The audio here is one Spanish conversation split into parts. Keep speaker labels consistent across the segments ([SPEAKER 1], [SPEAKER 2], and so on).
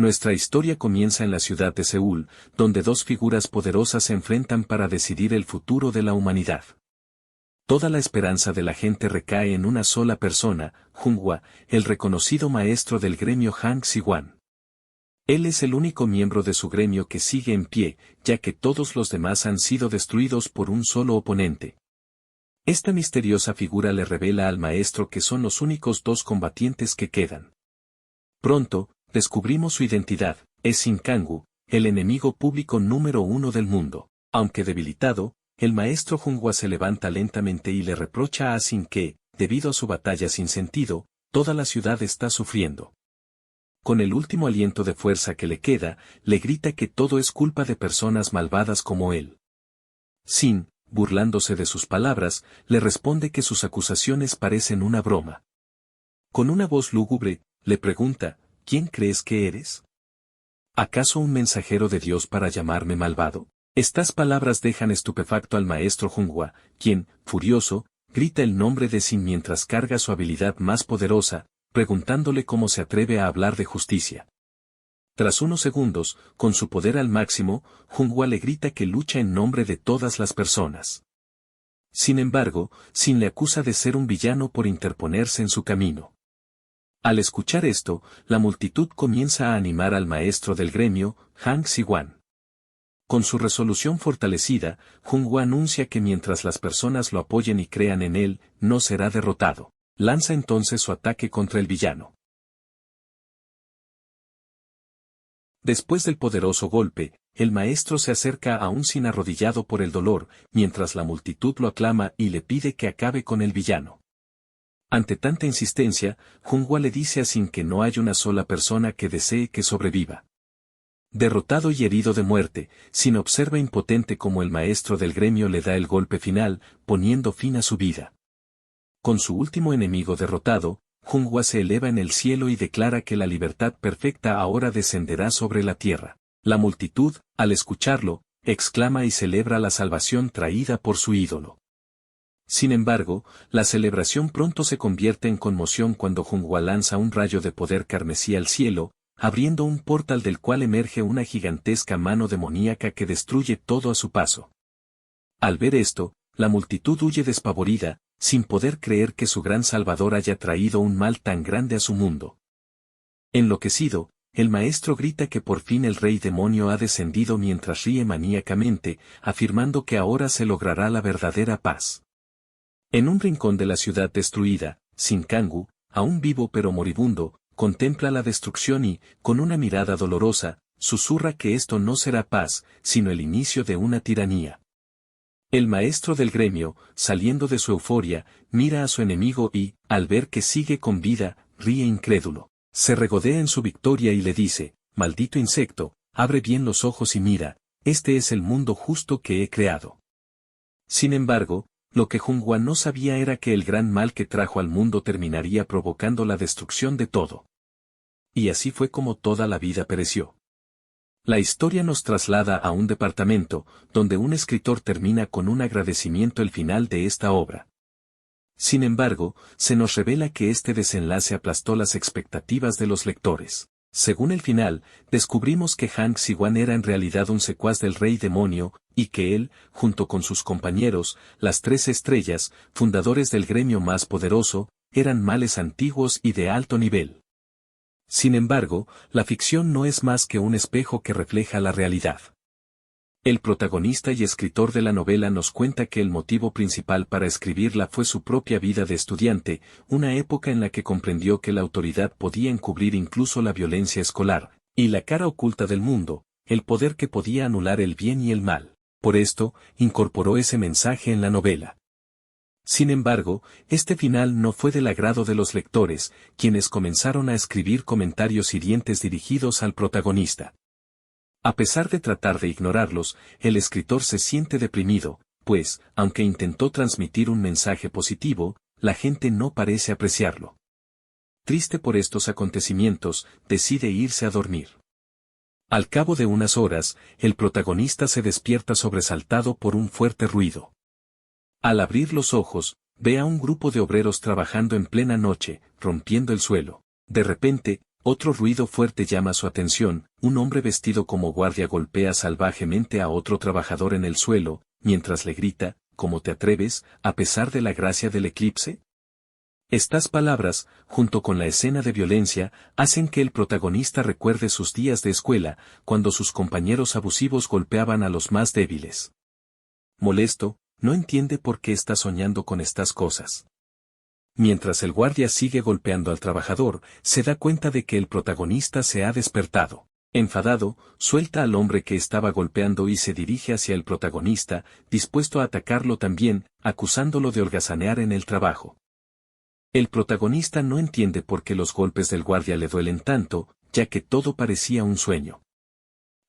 [SPEAKER 1] Nuestra historia comienza en la ciudad de Seúl, donde dos figuras poderosas se enfrentan para decidir el futuro de la humanidad. Toda la esperanza de la gente recae en una sola persona, Junghwa, el reconocido maestro del gremio Han Xiwan. Él es el único miembro de su gremio que sigue en pie, ya que todos los demás han sido destruidos por un solo oponente. Esta misteriosa figura le revela al maestro que son los únicos dos combatientes que quedan. Pronto, descubrimos su identidad, es Shin Kang-gu, el enemigo público número 1 del mundo. Aunque debilitado, el maestro Junghwa se levanta lentamente y le reprocha a Shin que, debido a su batalla sin sentido, toda la ciudad está sufriendo. Con el último aliento de fuerza que le queda, le grita que todo es culpa de personas malvadas como él. Shin, burlándose de sus palabras, le responde que sus acusaciones parecen una broma. Con una voz lúgubre, le pregunta, ¿quién crees que eres? ¿Acaso un mensajero de Dios para llamarme malvado? Estas palabras dejan estupefacto al maestro Junghwa, quien, furioso, grita el nombre de Shin mientras carga su habilidad más poderosa, preguntándole cómo se atreve a hablar de justicia. Tras unos segundos, con su poder al máximo, Junghwa le grita que lucha en nombre de todas las personas. Sin embargo, Shin le acusa de ser un villano por interponerse en su camino. Al escuchar esto, la multitud comienza a animar al maestro del gremio, Han Xiwan. Con su resolución fortalecida, Junghwa anuncia que mientras las personas lo apoyen y crean en él, no será derrotado. Lanza entonces su ataque contra el villano. Después del poderoso golpe, el maestro se acerca aún sin arrodillado por el dolor, mientras la multitud lo aclama y le pide que acabe con el villano. Ante tanta insistencia, Junghwa le dice a Shin que no hay una sola persona que desee que sobreviva. Derrotado y herido de muerte, Shin observa impotente como el maestro del gremio le da el golpe final, poniendo fin a su vida. Con su último enemigo derrotado, Junghwa se eleva en el cielo y declara que la libertad perfecta ahora descenderá sobre la tierra. La multitud, al escucharlo, exclama y celebra la salvación traída por su ídolo. Sin embargo, la celebración pronto se convierte en conmoción cuando Junghwa lanza un rayo de poder carmesí al cielo, abriendo un portal del cual emerge una gigantesca mano demoníaca que destruye todo a su paso. Al ver esto, la multitud huye despavorida, sin poder creer que su gran Salvador haya traído un mal tan grande a su mundo. Enloquecido, el maestro grita que por fin el rey demonio ha descendido mientras ríe maníacamente, afirmando que ahora se logrará la verdadera paz. En un rincón de la ciudad destruida, Shin Kang-gu, aún vivo pero moribundo, contempla la destrucción y, con una mirada dolorosa, susurra que esto no será paz, sino el inicio de una tiranía. El maestro del gremio, saliendo de su euforia, mira a su enemigo y, al ver que sigue con vida, ríe incrédulo. Se regodea en su victoria y le dice, maldito insecto, abre bien los ojos y mira, este es el mundo justo que he creado. Sin embargo, lo que Junghwa no sabía era que el gran mal que trajo al mundo terminaría provocando la destrucción de todo. Y así fue como toda la vida pereció. La historia nos traslada a un departamento, donde un escritor termina con un agradecimiento el final de esta obra. Sin embargo, se nos revela que este desenlace aplastó las expectativas de los lectores. Según el final, descubrimos que Han Xiwan era en realidad un secuaz del rey demonio, y que él, junto con sus compañeros, las 3 estrellas, fundadores del gremio más poderoso, eran males antiguos y de alto nivel. Sin embargo, la ficción no es más que un espejo que refleja la realidad. El protagonista y escritor de la novela nos cuenta que el motivo principal para escribirla fue su propia vida de estudiante, una época en la que comprendió que la autoridad podía encubrir incluso la violencia escolar, y la cara oculta del mundo, el poder que podía anular el bien y el mal. Por esto, incorporó ese mensaje en la novela. Sin embargo, este final no fue del agrado de los lectores, quienes comenzaron a escribir comentarios hirientes dirigidos al protagonista. A pesar de tratar de ignorarlos, el escritor se siente deprimido, pues, aunque intentó transmitir un mensaje positivo, la gente no parece apreciarlo. Triste por estos acontecimientos, decide irse a dormir. Al cabo de unas horas, el protagonista se despierta sobresaltado por un fuerte ruido. Al abrir los ojos, ve a un grupo de obreros trabajando en plena noche, rompiendo el suelo. De repente, Otro ruido fuerte llama su atención, un hombre vestido como guardia golpea salvajemente a otro trabajador en el suelo, mientras le grita, ¿cómo te atreves, a pesar de la gracia del eclipse? Estas palabras, junto con la escena de violencia, hacen que el protagonista recuerde sus días de escuela, cuando sus compañeros abusivos golpeaban a los más débiles. Molesto, no entiende por qué está soñando con estas cosas. Mientras el guardia sigue golpeando al trabajador, se da cuenta de que el protagonista se ha despertado. Enfadado, suelta al hombre que estaba golpeando y se dirige hacia el protagonista, dispuesto a atacarlo también, acusándolo de holgazanear en el trabajo. El protagonista no entiende por qué los golpes del guardia le duelen tanto, ya que todo parecía un sueño.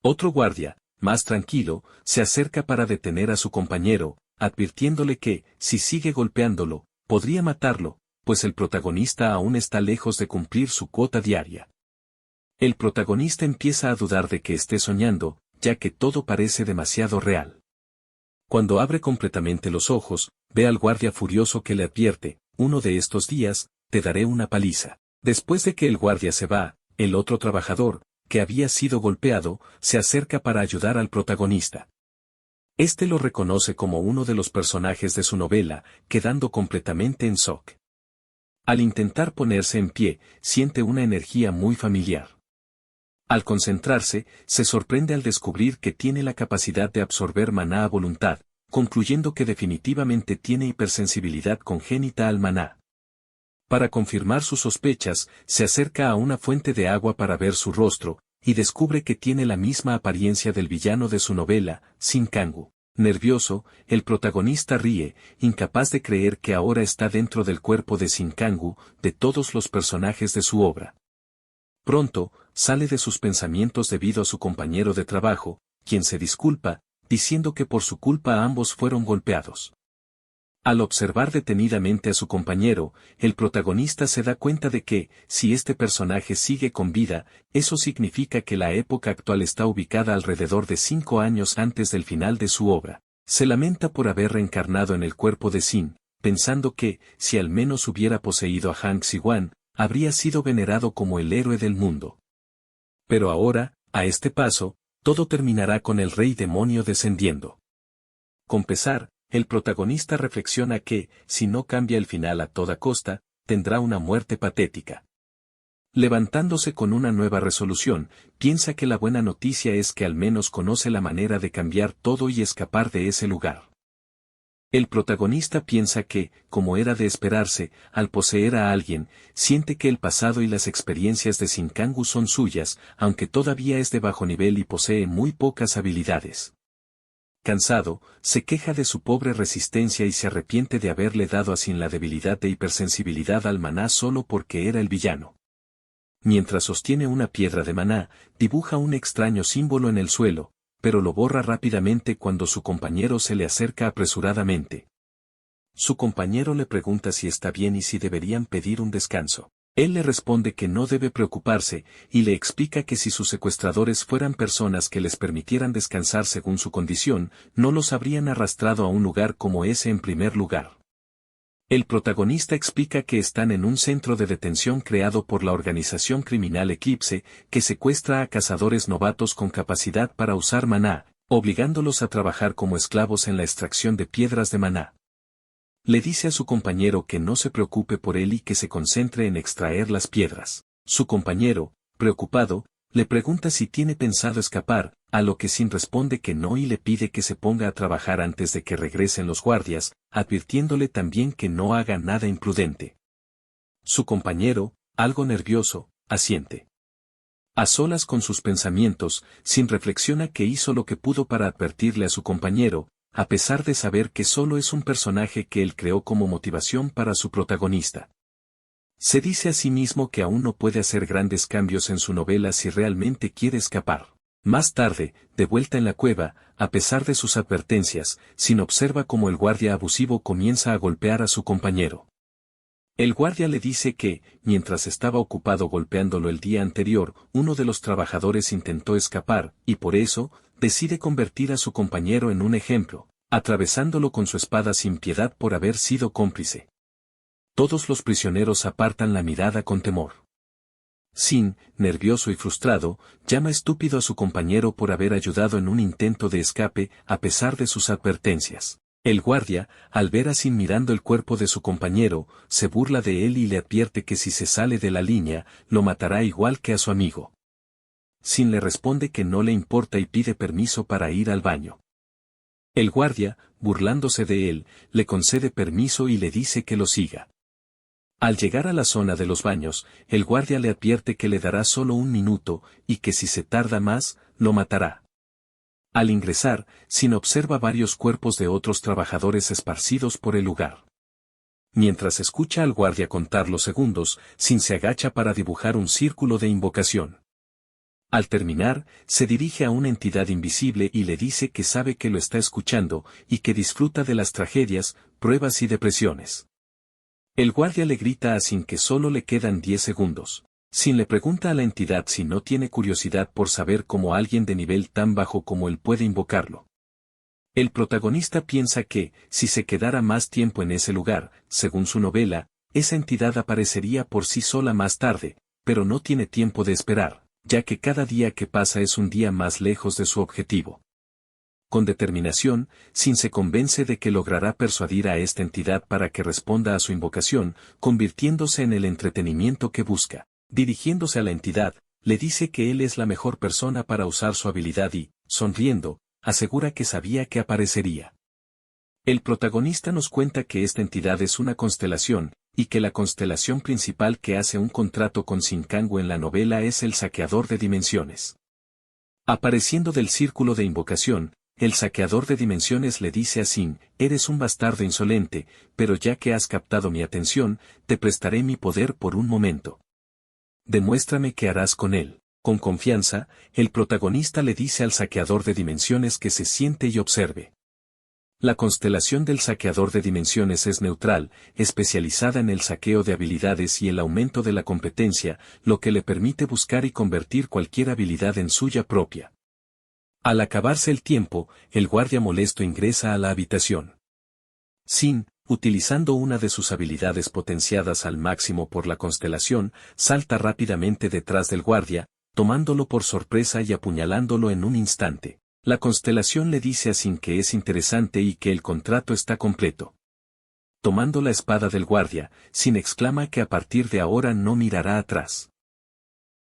[SPEAKER 1] Otro guardia, más tranquilo, se acerca para detener a su compañero, advirtiéndole que, si sigue golpeándolo, podría matarlo, pues el protagonista aún está lejos de cumplir su cuota diaria. El protagonista empieza a dudar de que esté soñando, ya que todo parece demasiado real. Cuando abre completamente los ojos, ve al guardia furioso que le advierte, uno de estos días, te daré una paliza. Después de que el guardia se va, el otro trabajador, que había sido golpeado, se acerca para ayudar al protagonista. Este lo reconoce como uno de los personajes de su novela, quedando completamente en shock. Al intentar ponerse en pie, siente una energía muy familiar. Al concentrarse, se sorprende al descubrir que tiene la capacidad de absorber maná a voluntad, concluyendo que definitivamente tiene hipersensibilidad congénita al maná. Para confirmar sus sospechas, se acerca a una fuente de agua para ver su rostro, y descubre que tiene la misma apariencia del villano de su novela, Shinkangu. Nervioso, el protagonista ríe, incapaz de creer que ahora está dentro del cuerpo de Shinkangu, de todos los personajes de su obra. Pronto, sale de sus pensamientos debido a su compañero de trabajo, quien se disculpa, diciendo que por su culpa ambos fueron golpeados. Al observar detenidamente a su compañero, el protagonista se da cuenta de que, si este personaje sigue con vida, eso significa que la época actual está ubicada alrededor de 5 años antes del final de su obra. Se lamenta por haber reencarnado en el cuerpo de Shin, pensando que, si al menos hubiera poseído a Hang Xiwan, habría sido venerado como el héroe del mundo. Pero ahora, a este paso, todo terminará con el rey demonio descendiendo. Con pesar, el protagonista reflexiona que, si no cambia el final a toda costa, tendrá una muerte patética. Levantándose con una nueva resolución, piensa que la buena noticia es que al menos conoce la manera de cambiar todo y escapar de ese lugar. El protagonista piensa que, como era de esperarse, al poseer a alguien, siente que el pasado y las experiencias de Shinkangu son suyas, aunque todavía es de bajo nivel y posee muy pocas habilidades. Cansado, se queja de su pobre resistencia y se arrepiente de haberle dado a Shin la debilidad de hipersensibilidad al maná solo porque era el villano. Mientras sostiene una piedra de maná, dibuja un extraño símbolo en el suelo, pero lo borra rápidamente cuando su compañero se le acerca apresuradamente. Su compañero le pregunta si está bien y si deberían pedir un descanso. Él le responde que no debe preocuparse, y le explica que si sus secuestradores fueran personas que les permitieran descansar según su condición, no los habrían arrastrado a un lugar como ese en primer lugar. El protagonista explica que están en un centro de detención creado por la organización criminal Eclipse, que secuestra a cazadores novatos con capacidad para usar maná, obligándolos a trabajar como esclavos en la extracción de piedras de maná. Le dice a su compañero que no se preocupe por él y que se concentre en extraer las piedras. Su compañero, preocupado, le pregunta si tiene pensado escapar, a lo que Shin responde que no y le pide que se ponga a trabajar antes de que regresen los guardias, advirtiéndole también que no haga nada imprudente. Su compañero, algo nervioso, asiente. A solas con sus pensamientos, Shin reflexiona que hizo lo que pudo para advertirle a su compañero, a pesar de saber que solo es un personaje que él creó como motivación para su protagonista. Se dice a sí mismo que aún no puede hacer grandes cambios en su novela si realmente quiere escapar. Más tarde, de vuelta en la cueva, a pesar de sus advertencias, Shin observa cómo el guardia abusivo comienza a golpear a su compañero. El guardia le dice que, mientras estaba ocupado golpeándolo el día anterior, uno de los trabajadores intentó escapar, y por eso, decide convertir a su compañero en un ejemplo, atravesándolo con su espada sin piedad por haber sido cómplice. Todos los prisioneros apartan la mirada con temor. Sin, nervioso y frustrado, llama estúpido a su compañero por haber ayudado en un intento de escape a pesar de sus advertencias. El guardia, al ver a Sin mirando el cuerpo de su compañero, se burla de él y le advierte que si se sale de la línea, lo matará igual que a su amigo. Sin le responde que no le importa y pide permiso para ir al baño. El guardia, burlándose de él, le concede permiso y le dice que lo siga. Al llegar a la zona de los baños, el guardia le advierte que le dará solo 1 minuto, y que si se tarda más, lo matará. Al ingresar, Sin observa varios cuerpos de otros trabajadores esparcidos por el lugar. Mientras escucha al guardia contar los segundos, Sin se agacha para dibujar un círculo de invocación. Al terminar, se dirige a una entidad invisible y le dice que sabe que lo está escuchando, y que disfruta de las tragedias, pruebas y depresiones. El guardia le grita a Sin que solo le quedan 10 segundos. Sin le pregunta a la entidad si no tiene curiosidad por saber cómo alguien de nivel tan bajo como él puede invocarlo. El protagonista piensa que, si se quedara más tiempo en ese lugar, según su novela, esa entidad aparecería por sí sola más tarde, pero no tiene tiempo de esperar, ya que cada día que pasa es un día más lejos de su objetivo. Con determinación, Sin se convence de que logrará persuadir a esta entidad para que responda a su invocación, convirtiéndose en el entretenimiento que busca. Dirigiéndose a la entidad, le dice que él es la mejor persona para usar su habilidad y, sonriendo, asegura que sabía que aparecería. El protagonista nos cuenta que esta entidad es una constelación, y que la constelación principal que hace un contrato con Sin Kangoo en la novela es el Saqueador de Dimensiones. Apareciendo del círculo de invocación, el Saqueador de Dimensiones le dice a Sin: eres un bastardo insolente, pero ya que has captado mi atención, te prestaré mi poder por un momento. Demuéstrame qué harás con él. Con confianza, el protagonista le dice al Saqueador de Dimensiones que se siente y observe. La constelación del Saqueador de Dimensiones es neutral, especializada en el saqueo de habilidades y el aumento de la competencia, lo que le permite buscar y convertir cualquier habilidad en suya propia. Al acabarse el tiempo, el guardia molesto ingresa a la habitación. Sin, utilizando una de sus habilidades potenciadas al máximo por la constelación, salta rápidamente detrás del guardia, tomándolo por sorpresa y apuñalándolo en un instante. La constelación le dice a Sin que es interesante y que el contrato está completo. Tomando la espada del guardia, Sin exclama que a partir de ahora no mirará atrás.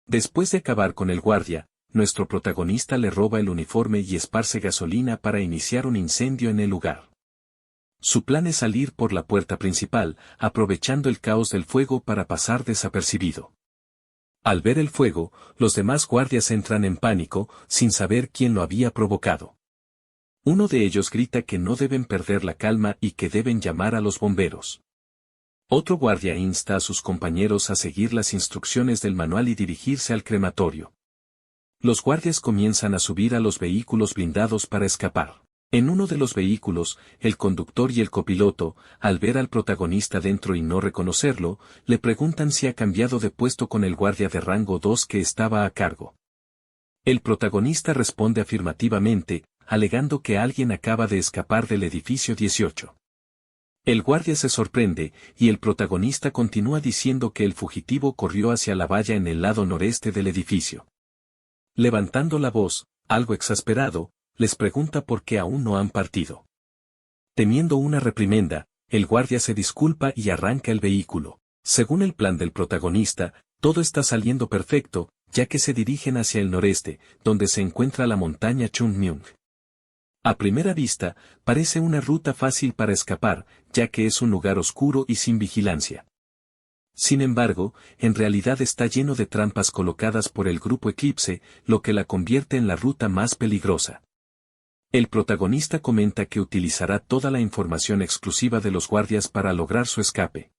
[SPEAKER 1] Después de acabar con el guardia, nuestro protagonista le roba el uniforme y esparce gasolina para iniciar un incendio en el lugar. Su plan es salir por la puerta principal, aprovechando el caos del fuego para pasar desapercibido. Al ver el fuego, los demás guardias entran en pánico, sin saber quién lo había provocado. Uno de ellos grita que no deben perder la calma y que deben llamar a los bomberos. Otro guardia insta a sus compañeros a seguir las instrucciones del manual y dirigirse al crematorio. Los guardias comienzan a subir a los vehículos blindados para escapar. En uno de los vehículos, el conductor y el copiloto, al ver al protagonista dentro y no reconocerlo, le preguntan si ha cambiado de puesto con el guardia de rango 2 que estaba a cargo. El protagonista responde afirmativamente, alegando que alguien acaba de escapar del edificio 18. El guardia se sorprende, y el protagonista continúa diciendo que el fugitivo corrió hacia la valla en el lado noreste del edificio. Levantando la voz, algo exasperado, les pregunta por qué aún no han partido. Temiendo una reprimenda, el guardia se disculpa y arranca el vehículo. Según el plan del protagonista, todo está saliendo perfecto, ya que se dirigen hacia el noreste, donde se encuentra la montaña Chungmyung. A primera vista, parece una ruta fácil para escapar, ya que es un lugar oscuro y sin vigilancia. Sin embargo, en realidad está lleno de trampas colocadas por el grupo Eclipse, lo que la convierte en la ruta más peligrosa. El protagonista comenta que utilizará toda la información exclusiva de los guardias para lograr su escape.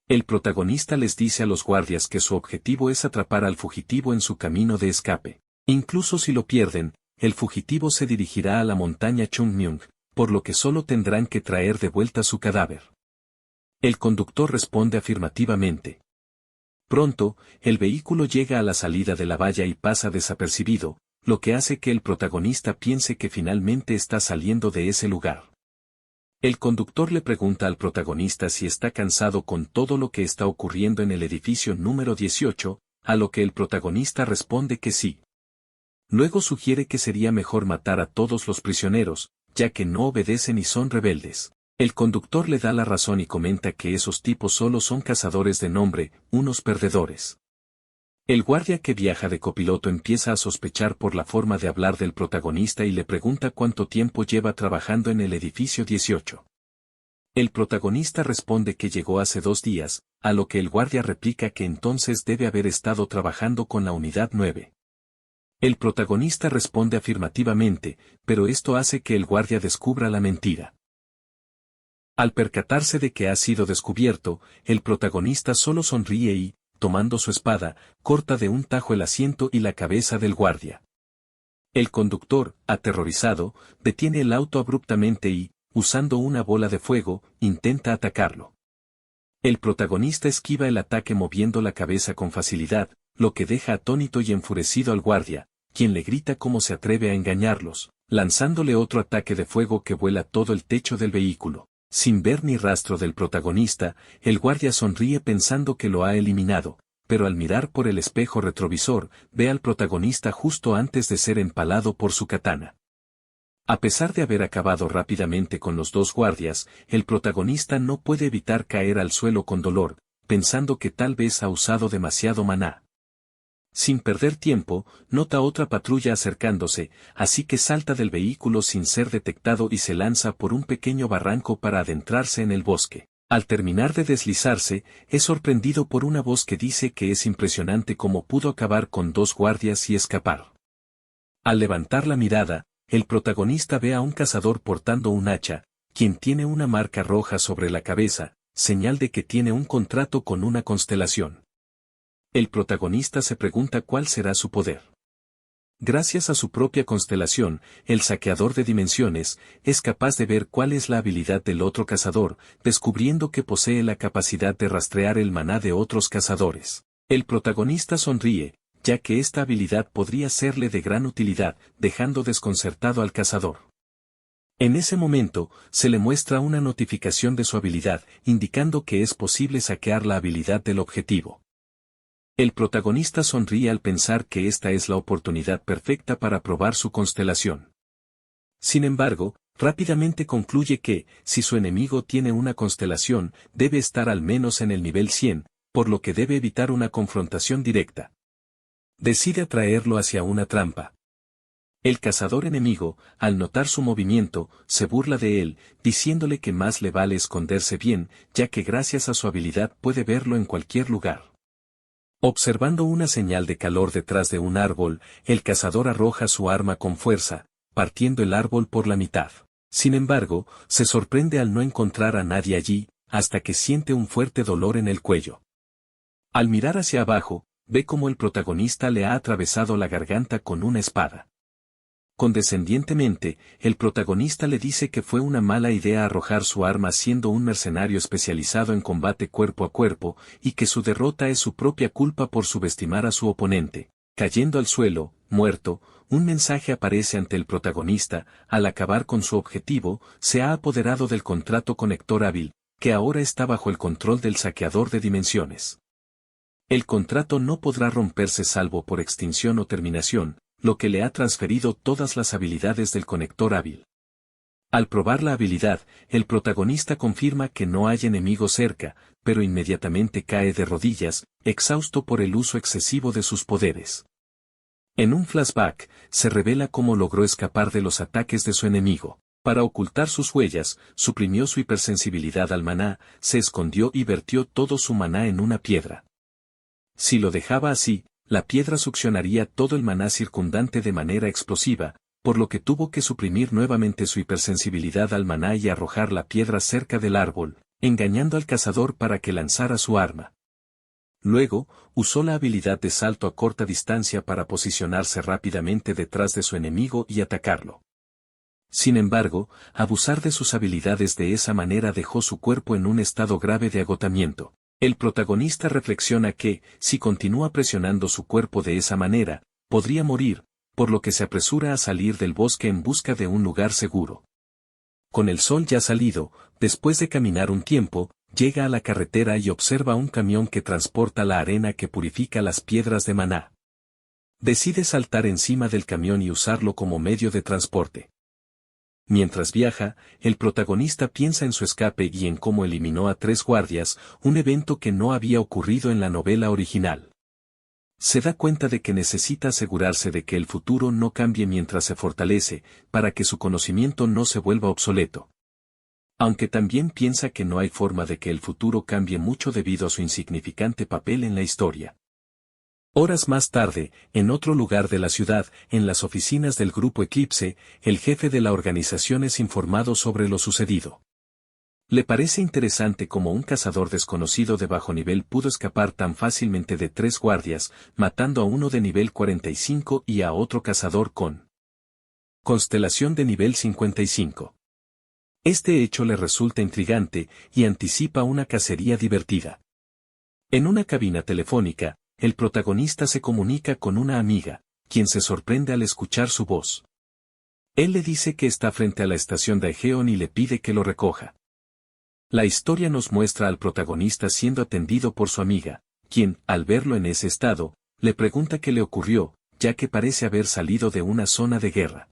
[SPEAKER 1] El protagonista les dice a los guardias que su objetivo es atrapar al fugitivo en su camino de escape. Incluso si lo pierden, el fugitivo se dirigirá a la montaña Chungmyung, por lo que solo tendrán que traer de vuelta su cadáver. El conductor responde afirmativamente. Pronto, el vehículo llega a la salida de la valla y pasa desapercibido, lo que hace que el protagonista piense que finalmente está saliendo de ese lugar. El conductor le pregunta al protagonista si está cansado con todo lo que está ocurriendo en el edificio número 18, a lo que el protagonista responde que sí. Luego sugiere que sería mejor matar a todos los prisioneros, ya que no obedecen y son rebeldes. El conductor le da la razón y comenta que esos tipos solo son cazadores de nombre, unos perdedores. El guardia que viaja de copiloto empieza a sospechar por la forma de hablar del protagonista y le pregunta cuánto tiempo lleva trabajando en el edificio 18. El protagonista responde que llegó hace 2 días, a lo que el guardia replica que entonces debe haber estado trabajando con la unidad 9. El protagonista responde afirmativamente, pero esto hace que el guardia descubra la mentira. Al percatarse de que ha sido descubierto, el protagonista solo sonríe y, tomando su espada, corta de un tajo el asiento y la cabeza del guardia. El conductor, aterrorizado, detiene el auto abruptamente y, usando una bola de fuego, intenta atacarlo. El protagonista esquiva el ataque moviendo la cabeza con facilidad, lo que deja atónito y enfurecido al guardia, quien le grita cómo se atreve a engañarlos, lanzándole otro ataque de fuego que vuela todo el techo del vehículo. Sin ver ni rastro del protagonista, el guardia sonríe pensando que lo ha eliminado, pero al mirar por el espejo retrovisor, ve al protagonista justo antes de ser empalado por su katana. A pesar de haber acabado rápidamente con los 2 guardias, el protagonista no puede evitar caer al suelo con dolor, pensando que tal vez ha usado demasiado maná. Sin perder tiempo, nota otra patrulla acercándose, así que salta del vehículo sin ser detectado y se lanza por un pequeño barranco para adentrarse en el bosque. Al terminar de deslizarse, es sorprendido por una voz que dice que es impresionante cómo pudo acabar con 2 guardias y escapar. Al levantar la mirada, el protagonista ve a un cazador portando un hacha, quien tiene una marca roja sobre la cabeza, señal de que tiene un contrato con una constelación. El protagonista se pregunta cuál será su poder. Gracias a su propia constelación, el saqueador de dimensiones es capaz de ver cuál es la habilidad del otro cazador, descubriendo que posee la capacidad de rastrear el maná de otros cazadores. El protagonista sonríe, ya que esta habilidad podría serle de gran utilidad, dejando desconcertado al cazador. En ese momento, se le muestra una notificación de su habilidad, indicando que es posible saquear la habilidad del objetivo. El protagonista sonríe al pensar que esta es la oportunidad perfecta para probar su constelación. Sin embargo, rápidamente concluye que, si su enemigo tiene una constelación, debe estar al menos en el nivel 100, por lo que debe evitar una confrontación directa. Decide atraerlo hacia una trampa. El cazador enemigo, al notar su movimiento, se burla de él, diciéndole que más le vale esconderse bien, ya que gracias a su habilidad puede verlo en cualquier lugar. Observando una señal de calor detrás de un árbol, el cazador arroja su arma con fuerza, partiendo el árbol por la mitad. Sin embargo, se sorprende al no encontrar a nadie allí, hasta que siente un fuerte dolor en el cuello. Al mirar hacia abajo, ve cómo el protagonista le ha atravesado la garganta con una espada. Condescendientemente, el protagonista le dice que fue una mala idea arrojar su arma siendo un mercenario especializado en combate cuerpo a cuerpo, y que su derrota es su propia culpa por subestimar a su oponente. Cayendo al suelo, muerto, un mensaje aparece ante el protagonista: al acabar con su objetivo, se ha apoderado del contrato conector hábil, que ahora está bajo el control del saqueador de dimensiones. El contrato no podrá romperse salvo por extinción o terminación, lo que le ha transferido todas las habilidades del conector hábil. Al probar la habilidad, el protagonista confirma que no hay enemigo cerca, pero inmediatamente cae de rodillas, exhausto por el uso excesivo de sus poderes. En un flashback, se revela cómo logró escapar de los ataques de su enemigo. Para ocultar sus huellas, suprimió su hipersensibilidad al maná, se escondió y vertió todo su maná en una piedra. Si lo dejaba así, la piedra succionaría todo el maná circundante de manera explosiva, por lo que tuvo que suprimir nuevamente su hipersensibilidad al maná y arrojar la piedra cerca del árbol, engañando al cazador para que lanzara su arma. Luego, usó la habilidad de salto a corta distancia para posicionarse rápidamente detrás de su enemigo y atacarlo. Sin embargo, abusar de sus habilidades de esa manera dejó su cuerpo en un estado grave de agotamiento. El protagonista reflexiona que, si continúa presionando su cuerpo de esa manera, podría morir, por lo que se apresura a salir del bosque en busca de un lugar seguro. Con el sol ya salido, después de caminar un tiempo, llega a la carretera y observa un camión que transporta la arena que purifica las piedras de Maná. Decide saltar encima del camión y usarlo como medio de transporte. Mientras viaja, el protagonista piensa en su escape y en cómo eliminó a 3 guardias, un evento que no había ocurrido en la novela original. Se da cuenta de que necesita asegurarse de que el futuro no cambie mientras se fortalece, para que su conocimiento no se vuelva obsoleto. Aunque también piensa que no hay forma de que el futuro cambie mucho debido a su insignificante papel en la historia. Horas más tarde, en otro lugar de la ciudad, en las oficinas del Grupo Eclipse, el jefe de la organización es informado sobre lo sucedido. Le parece interesante cómo un cazador desconocido de bajo nivel pudo escapar tan fácilmente de 3 guardias, matando a uno de nivel 45 y a otro cazador con constelación de nivel 55. Este hecho le resulta intrigante y anticipa una cacería divertida. En una cabina telefónica, el protagonista se comunica con una amiga, quien se sorprende al escuchar su voz. Él le dice que está frente a la estación de Aegeon y le pide que lo recoja. La historia nos muestra al protagonista siendo atendido por su amiga, quien, al verlo en ese estado, le pregunta qué le ocurrió, ya que parece haber salido de una zona de guerra.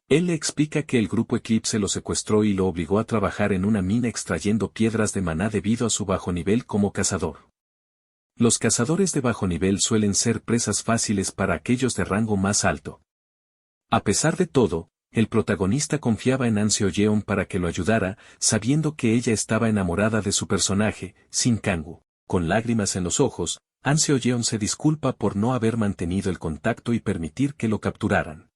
[SPEAKER 1] Él le explica que el Grupo Eclipse lo secuestró y lo obligó a trabajar en una mina extrayendo piedras de maná debido a su bajo nivel como cazador. Los cazadores de bajo nivel suelen ser presas fáciles para aquellos de rango más alto. A pesar de todo, el protagonista confiaba en An Seo-yeon para que lo ayudara, sabiendo que ella estaba enamorada de su personaje, Shin Kang-woo. Con lágrimas en los ojos, An Seo-yeon se disculpa por no haber mantenido el contacto y permitir que lo capturaran.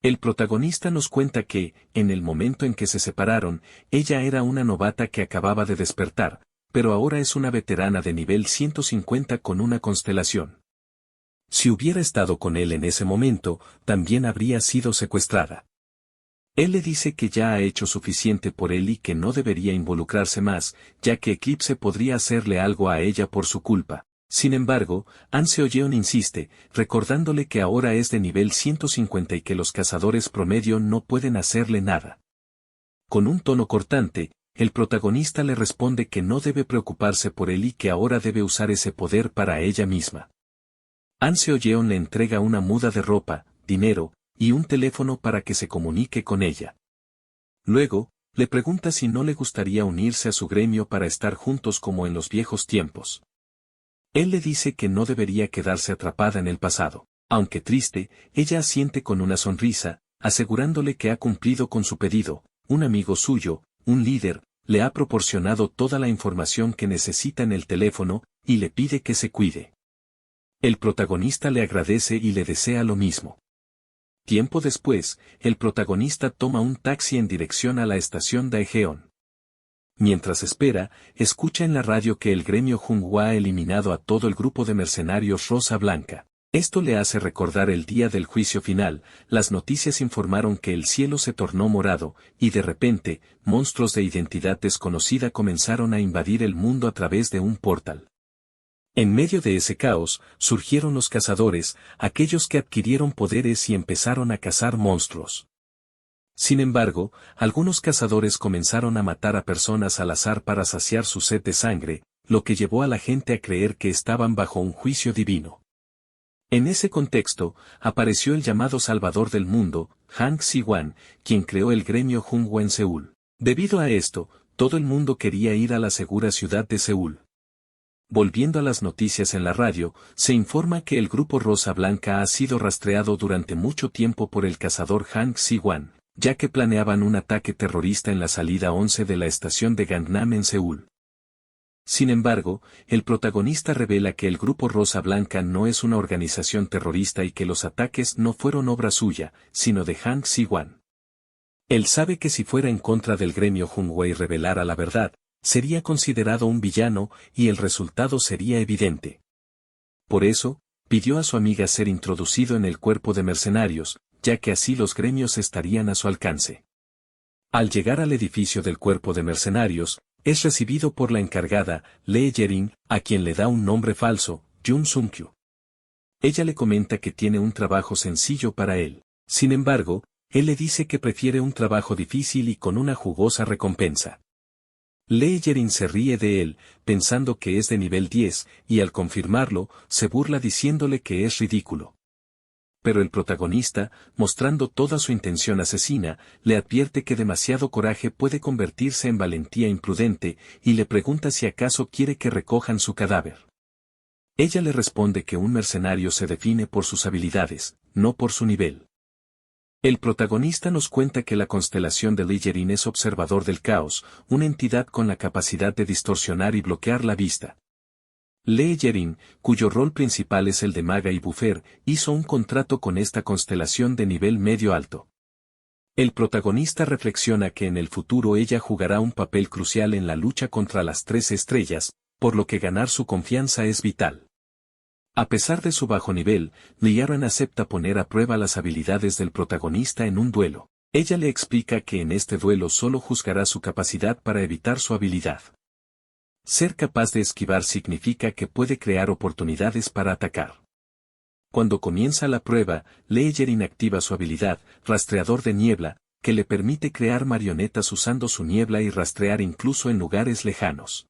[SPEAKER 1] El protagonista nos cuenta que, en el momento en que se separaron, ella era una novata que acababa de despertar, pero ahora es una veterana de nivel 150 con una constelación. Si hubiera estado con él en ese momento, también habría sido secuestrada. Él le dice que ya ha hecho suficiente por él y que no debería involucrarse más, ya que Eclipse podría hacerle algo a ella por su culpa. Sin embargo, An Seo-yeon insiste, recordándole que ahora es de nivel 150 y que los cazadores promedio no pueden hacerle nada. Con un tono cortante, el protagonista le responde que no debe preocuparse por él y que ahora debe usar ese poder para ella misma. An Seo-yeon le entrega una muda de ropa, dinero, y un teléfono para que se comunique con ella. Luego, le pregunta si no le gustaría unirse a su gremio para estar juntos como en los viejos tiempos. Él le dice que no debería quedarse atrapada en el pasado. Aunque triste, ella asiente con una sonrisa, asegurándole que ha cumplido con su pedido. Un amigo suyo, un líder, le ha proporcionado toda la información que necesita en el teléfono, y le pide que se cuide. El protagonista le agradece y le desea lo mismo. Tiempo después, el protagonista toma un taxi en dirección a la estación de Aegeon. Mientras espera, escucha en la radio que el gremio Junghwa ha eliminado a todo el grupo de mercenarios Rosa Blanca. Esto le hace recordar el día del juicio final. Las noticias informaron que el cielo se tornó morado, y de repente, monstruos de identidad desconocida comenzaron a invadir el mundo a través de un portal. En medio de ese caos, surgieron los cazadores, aquellos que adquirieron poderes y empezaron a cazar monstruos. Sin embargo, algunos cazadores comenzaron a matar a personas al azar para saciar su sed de sangre, lo que llevó a la gente a creer que estaban bajo un juicio divino. En ese contexto, apareció el llamado Salvador del Mundo, Hang Si-wan, quien creó el gremio Junghwa en Seúl. Debido a esto, todo el mundo quería ir a la segura ciudad de Seúl. Volviendo a las noticias en la radio, se informa que el grupo Rosa Blanca ha sido rastreado durante mucho tiempo por el cazador Hang Si-wan, ya que planeaban un ataque terrorista en la salida 11 de la estación de Gangnam en Seúl. Sin embargo, el protagonista revela que el grupo Rosa Blanca no es una organización terrorista y que los ataques no fueron obra suya, sino de Hang Si-wan. Él sabe que si fuera en contra del gremio Junghwa y revelara la verdad, sería considerado un villano y el resultado sería evidente. Por eso, pidió a su amiga ser introducido en el cuerpo de mercenarios, ya que así los gremios estarían a su alcance. Al llegar al edificio del cuerpo de mercenarios, es recibido por la encargada, Lee Ye-rin, a quien le da un nombre falso, Jun Sung-kyu. Ella le comenta que tiene un trabajo sencillo para él. Sin embargo, él le dice que prefiere un trabajo difícil y con una jugosa recompensa. Leyerin se ríe de él, pensando que es de nivel 10, y al confirmarlo, se burla diciéndole que es ridículo. Pero el protagonista, mostrando toda su intención asesina, le advierte que demasiado coraje puede convertirse en valentía imprudente, y le pregunta si acaso quiere que recojan su cadáver. Ella le responde que un mercenario se define por sus habilidades, no por su nivel. El protagonista nos cuenta que la constelación de Leyerin es observador del caos, una entidad con la capacidad de distorsionar y bloquear la vista. Leyerin, cuyo rol principal es el de maga y buffer, hizo un contrato con esta constelación de nivel medio-alto. El protagonista reflexiona que en el futuro ella jugará un papel crucial en la lucha contra las 3 estrellas, por lo que ganar su confianza es vital. A pesar de su bajo nivel, Liaren acepta poner a prueba las habilidades del protagonista en un duelo. Ella le explica que en este duelo solo juzgará su capacidad para evitar su habilidad. Ser capaz de esquivar significa que puede crear oportunidades para atacar. Cuando comienza la prueba, Leyerin activa su habilidad, Rastreador de Niebla, que le permite crear marionetas usando su niebla y rastrear incluso en lugares lejanos.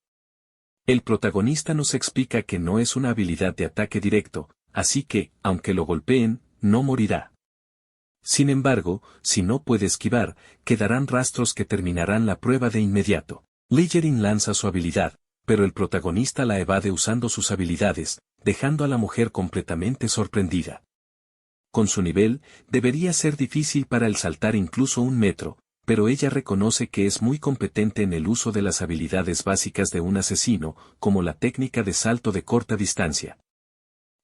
[SPEAKER 1] El protagonista nos explica que no es una habilidad de ataque directo, así que, aunque lo golpeen, no morirá. Sin embargo, si no puede esquivar, quedarán rastros que terminarán la prueba de inmediato. Leyerin lanza su habilidad, pero el protagonista la evade usando sus habilidades, dejando a la mujer completamente sorprendida. Con su nivel, debería ser difícil para él saltar incluso 1 metro, pero ella reconoce que es muy competente en el uso de las habilidades básicas de un asesino, como la técnica de salto de corta distancia.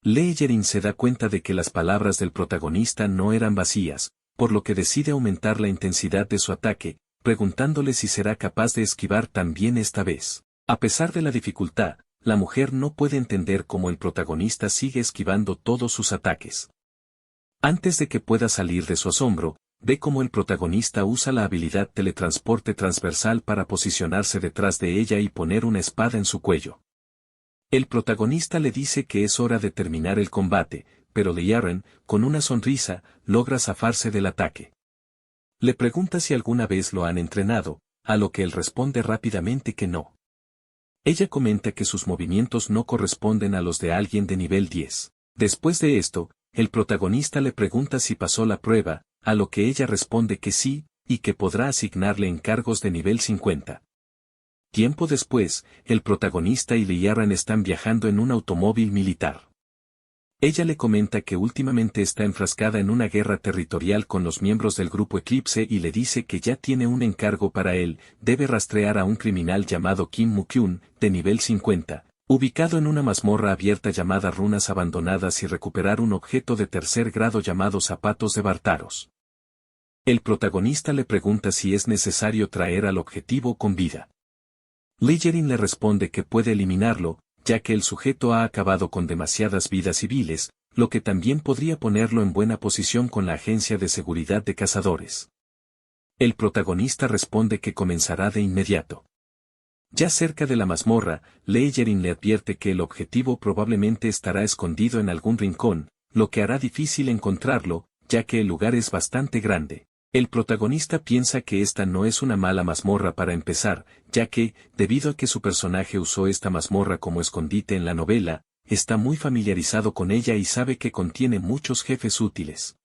[SPEAKER 1] Leyerin se da cuenta de que las palabras del protagonista no eran vacías, por lo que decide aumentar la intensidad de su ataque, preguntándole si será capaz de esquivar también esta vez. A pesar de la dificultad, la mujer no puede entender cómo el protagonista sigue esquivando todos sus ataques. Antes de que pueda salir de su asombro, ve cómo el protagonista usa la habilidad teletransporte transversal para posicionarse detrás de ella y poner una espada en su cuello. El protagonista le dice que es hora de terminar el combate, pero Liaren, con una sonrisa, logra zafarse del ataque. Le pregunta si alguna vez lo han entrenado, a lo que él responde rápidamente que no. Ella comenta que sus movimientos no corresponden a los de alguien de nivel 10. Después de esto, el protagonista le pregunta si pasó la prueba, a lo que ella responde que sí, y que podrá asignarle encargos de nivel 50. Tiempo después, el protagonista y Liaren están viajando en un automóvil militar. Ella le comenta que últimamente está enfrascada en una guerra territorial con los miembros del grupo Eclipse y le dice que ya tiene un encargo para él, debe rastrear a un criminal llamado Kim Mu-kyun, de nivel 50, ubicado en una mazmorra abierta llamada Runas Abandonadas y recuperar un objeto de 3er grado llamado Zapatos de Bartaros. El protagonista le pregunta si es necesario traer al objetivo con vida. Leyerin le responde que puede eliminarlo, ya que el sujeto ha acabado con demasiadas vidas civiles, lo que también podría ponerlo en buena posición con la Agencia de Seguridad de Cazadores. El protagonista responde que comenzará de inmediato. Ya cerca de la mazmorra, Leyerin le advierte que el objetivo probablemente estará escondido en algún rincón, lo que hará difícil encontrarlo, ya que el lugar es bastante grande. El protagonista piensa que esta no es una mala mazmorra para empezar, ya que, debido a que su personaje usó esta mazmorra como escondite en la novela, está muy familiarizado con ella y sabe que contiene muchos jefes útiles.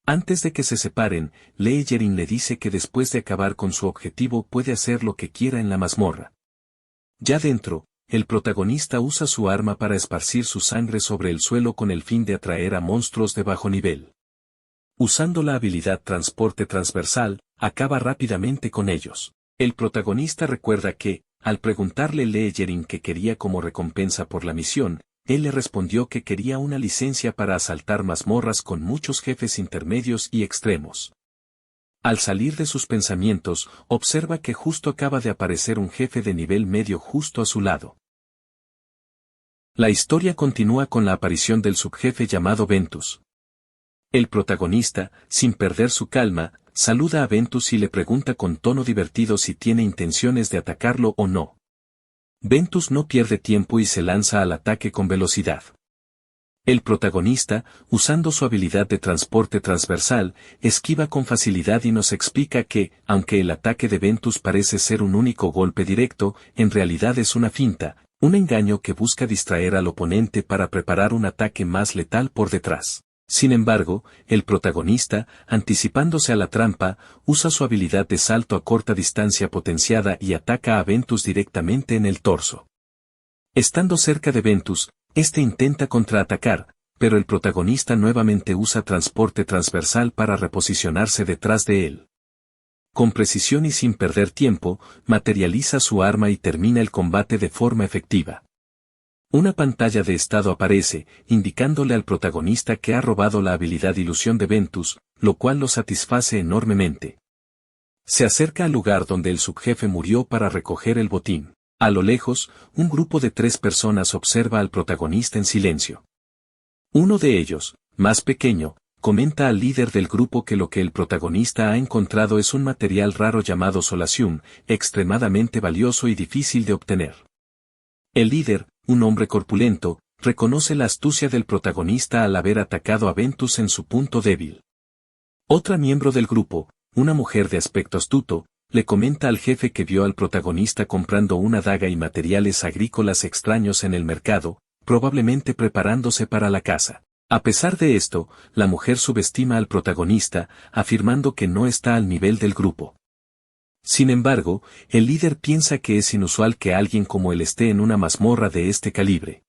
[SPEAKER 1] Antes de que se separen, Leyerin le dice que después de acabar con su objetivo puede hacer lo que quiera en la mazmorra. Ya dentro, el protagonista usa su arma para esparcir su sangre sobre el suelo con el fin de atraer a monstruos de bajo nivel. Usando la habilidad transporte transversal, acaba rápidamente con ellos. El protagonista recuerda que, al preguntarle Leyerin qué quería como recompensa por la misión, él le respondió que quería una licencia para asaltar mazmorras con muchos jefes intermedios y extremos. Al salir de sus pensamientos, observa que justo acaba de aparecer un jefe de nivel medio justo a su lado. La historia continúa con la aparición del subjefe llamado Ventus. El protagonista, sin perder su calma, saluda a Ventus y le pregunta con tono divertido si tiene intenciones de atacarlo o no. Ventus no pierde tiempo y se lanza al ataque con velocidad. El protagonista, usando su habilidad de transporte transversal, esquiva con facilidad y nos explica que, aunque el ataque de Ventus parece ser un único golpe directo, en realidad es una finta, un engaño que busca distraer al oponente para preparar un ataque más letal por detrás. Sin embargo, el protagonista, anticipándose a la trampa, usa su habilidad de salto a corta distancia potenciada y ataca a Ventus directamente en el torso. Estando cerca de Ventus, este intenta contraatacar, pero el protagonista nuevamente usa transporte transversal para reposicionarse detrás de él. Con precisión y sin perder tiempo, materializa su arma y termina el combate de forma efectiva. Una pantalla de estado aparece, indicándole al protagonista que ha robado la habilidad ilusión de Ventus, lo cual lo satisface enormemente. Se acerca al lugar donde el subjefe murió para recoger el botín. A lo lejos, un grupo de 3 personas observa al protagonista en silencio. Uno de ellos, más pequeño, comenta al líder del grupo que lo que el protagonista ha encontrado es un material raro llamado Solacium, extremadamente valioso y difícil de obtener. El líder, un hombre corpulento, reconoce la astucia del protagonista al haber atacado a Ventus en su punto débil. Otra miembro del grupo, una mujer de aspecto astuto, le comenta al jefe que vio al protagonista comprando una daga y materiales agrícolas extraños en el mercado, probablemente preparándose para la caza. A pesar de esto, la mujer subestima al protagonista, afirmando que no está al nivel del grupo. Sin embargo, el líder piensa que es inusual que alguien como él esté en una mazmorra de este calibre.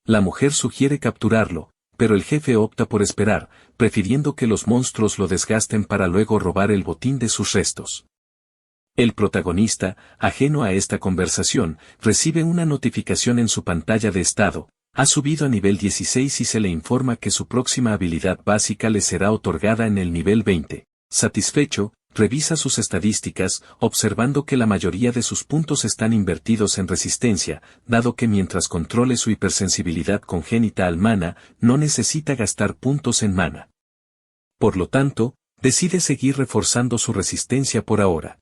[SPEAKER 1] La mujer sugiere capturarlo, pero el jefe opta por esperar, prefiriendo que los monstruos lo desgasten para luego robar el botín de sus restos. El protagonista, ajeno a esta conversación, recibe una notificación en su pantalla de estado, ha subido a nivel 16 y se le informa que su próxima habilidad básica le será otorgada en el nivel 20. Satisfecho, revisa sus estadísticas, observando que la mayoría de sus puntos están invertidos en resistencia, dado que mientras controle su hipersensibilidad congénita al mana, no necesita gastar puntos en mana. Por lo tanto, decide seguir reforzando su resistencia por ahora.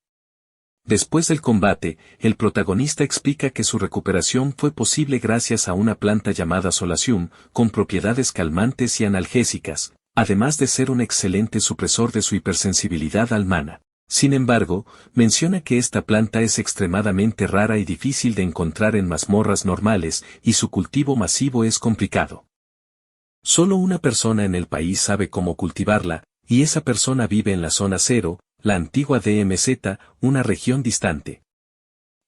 [SPEAKER 1] Después del combate, el protagonista explica que su recuperación fue posible gracias a una planta llamada Solacium, con propiedades calmantes y analgésicas, además de ser un excelente supresor de su hipersensibilidad al mana. Sin embargo, menciona que esta planta es extremadamente rara y difícil de encontrar en mazmorras normales, y su cultivo masivo es complicado. Solo una persona en el país sabe cómo cultivarla, y esa persona vive en la zona 0, la antigua DMZ, una región distante.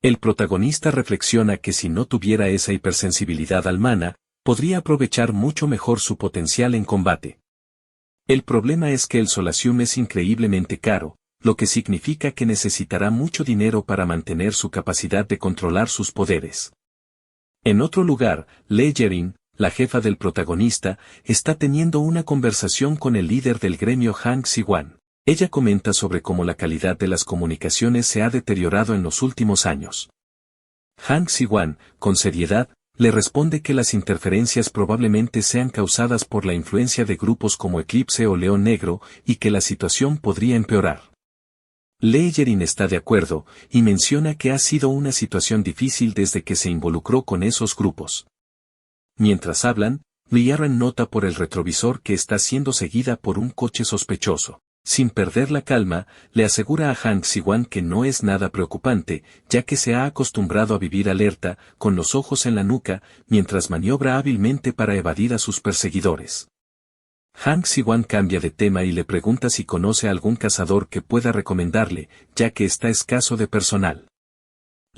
[SPEAKER 1] El protagonista reflexiona que si no tuviera esa hipersensibilidad al mana, podría aprovechar mucho mejor su potencial en combate. El problema es que el Solacium es increíblemente caro, lo que significa que necesitará mucho dinero para mantener su capacidad de controlar sus poderes. En otro lugar, Legerin, la jefa del protagonista, está teniendo una conversación con el líder del gremio Hang Siwan. Ella comenta sobre cómo la calidad de las comunicaciones se ha deteriorado en los últimos años. Hang Siwan, con seriedad, le responde que las interferencias probablemente sean causadas por la influencia de grupos como Eclipse o León Negro, y que la situación podría empeorar. Legerin está de acuerdo, y menciona que ha sido una situación difícil desde que se involucró con esos grupos. Mientras hablan, Liaren nota por el retrovisor que está siendo seguida por un coche sospechoso. Sin perder la calma, le asegura a Hang Siwan que no es nada preocupante, ya que se ha acostumbrado a vivir alerta, con los ojos en la nuca, mientras maniobra hábilmente para evadir a sus perseguidores. Hang Siwan cambia de tema y le pregunta si conoce a algún cazador que pueda recomendarle, ya que está escaso de personal.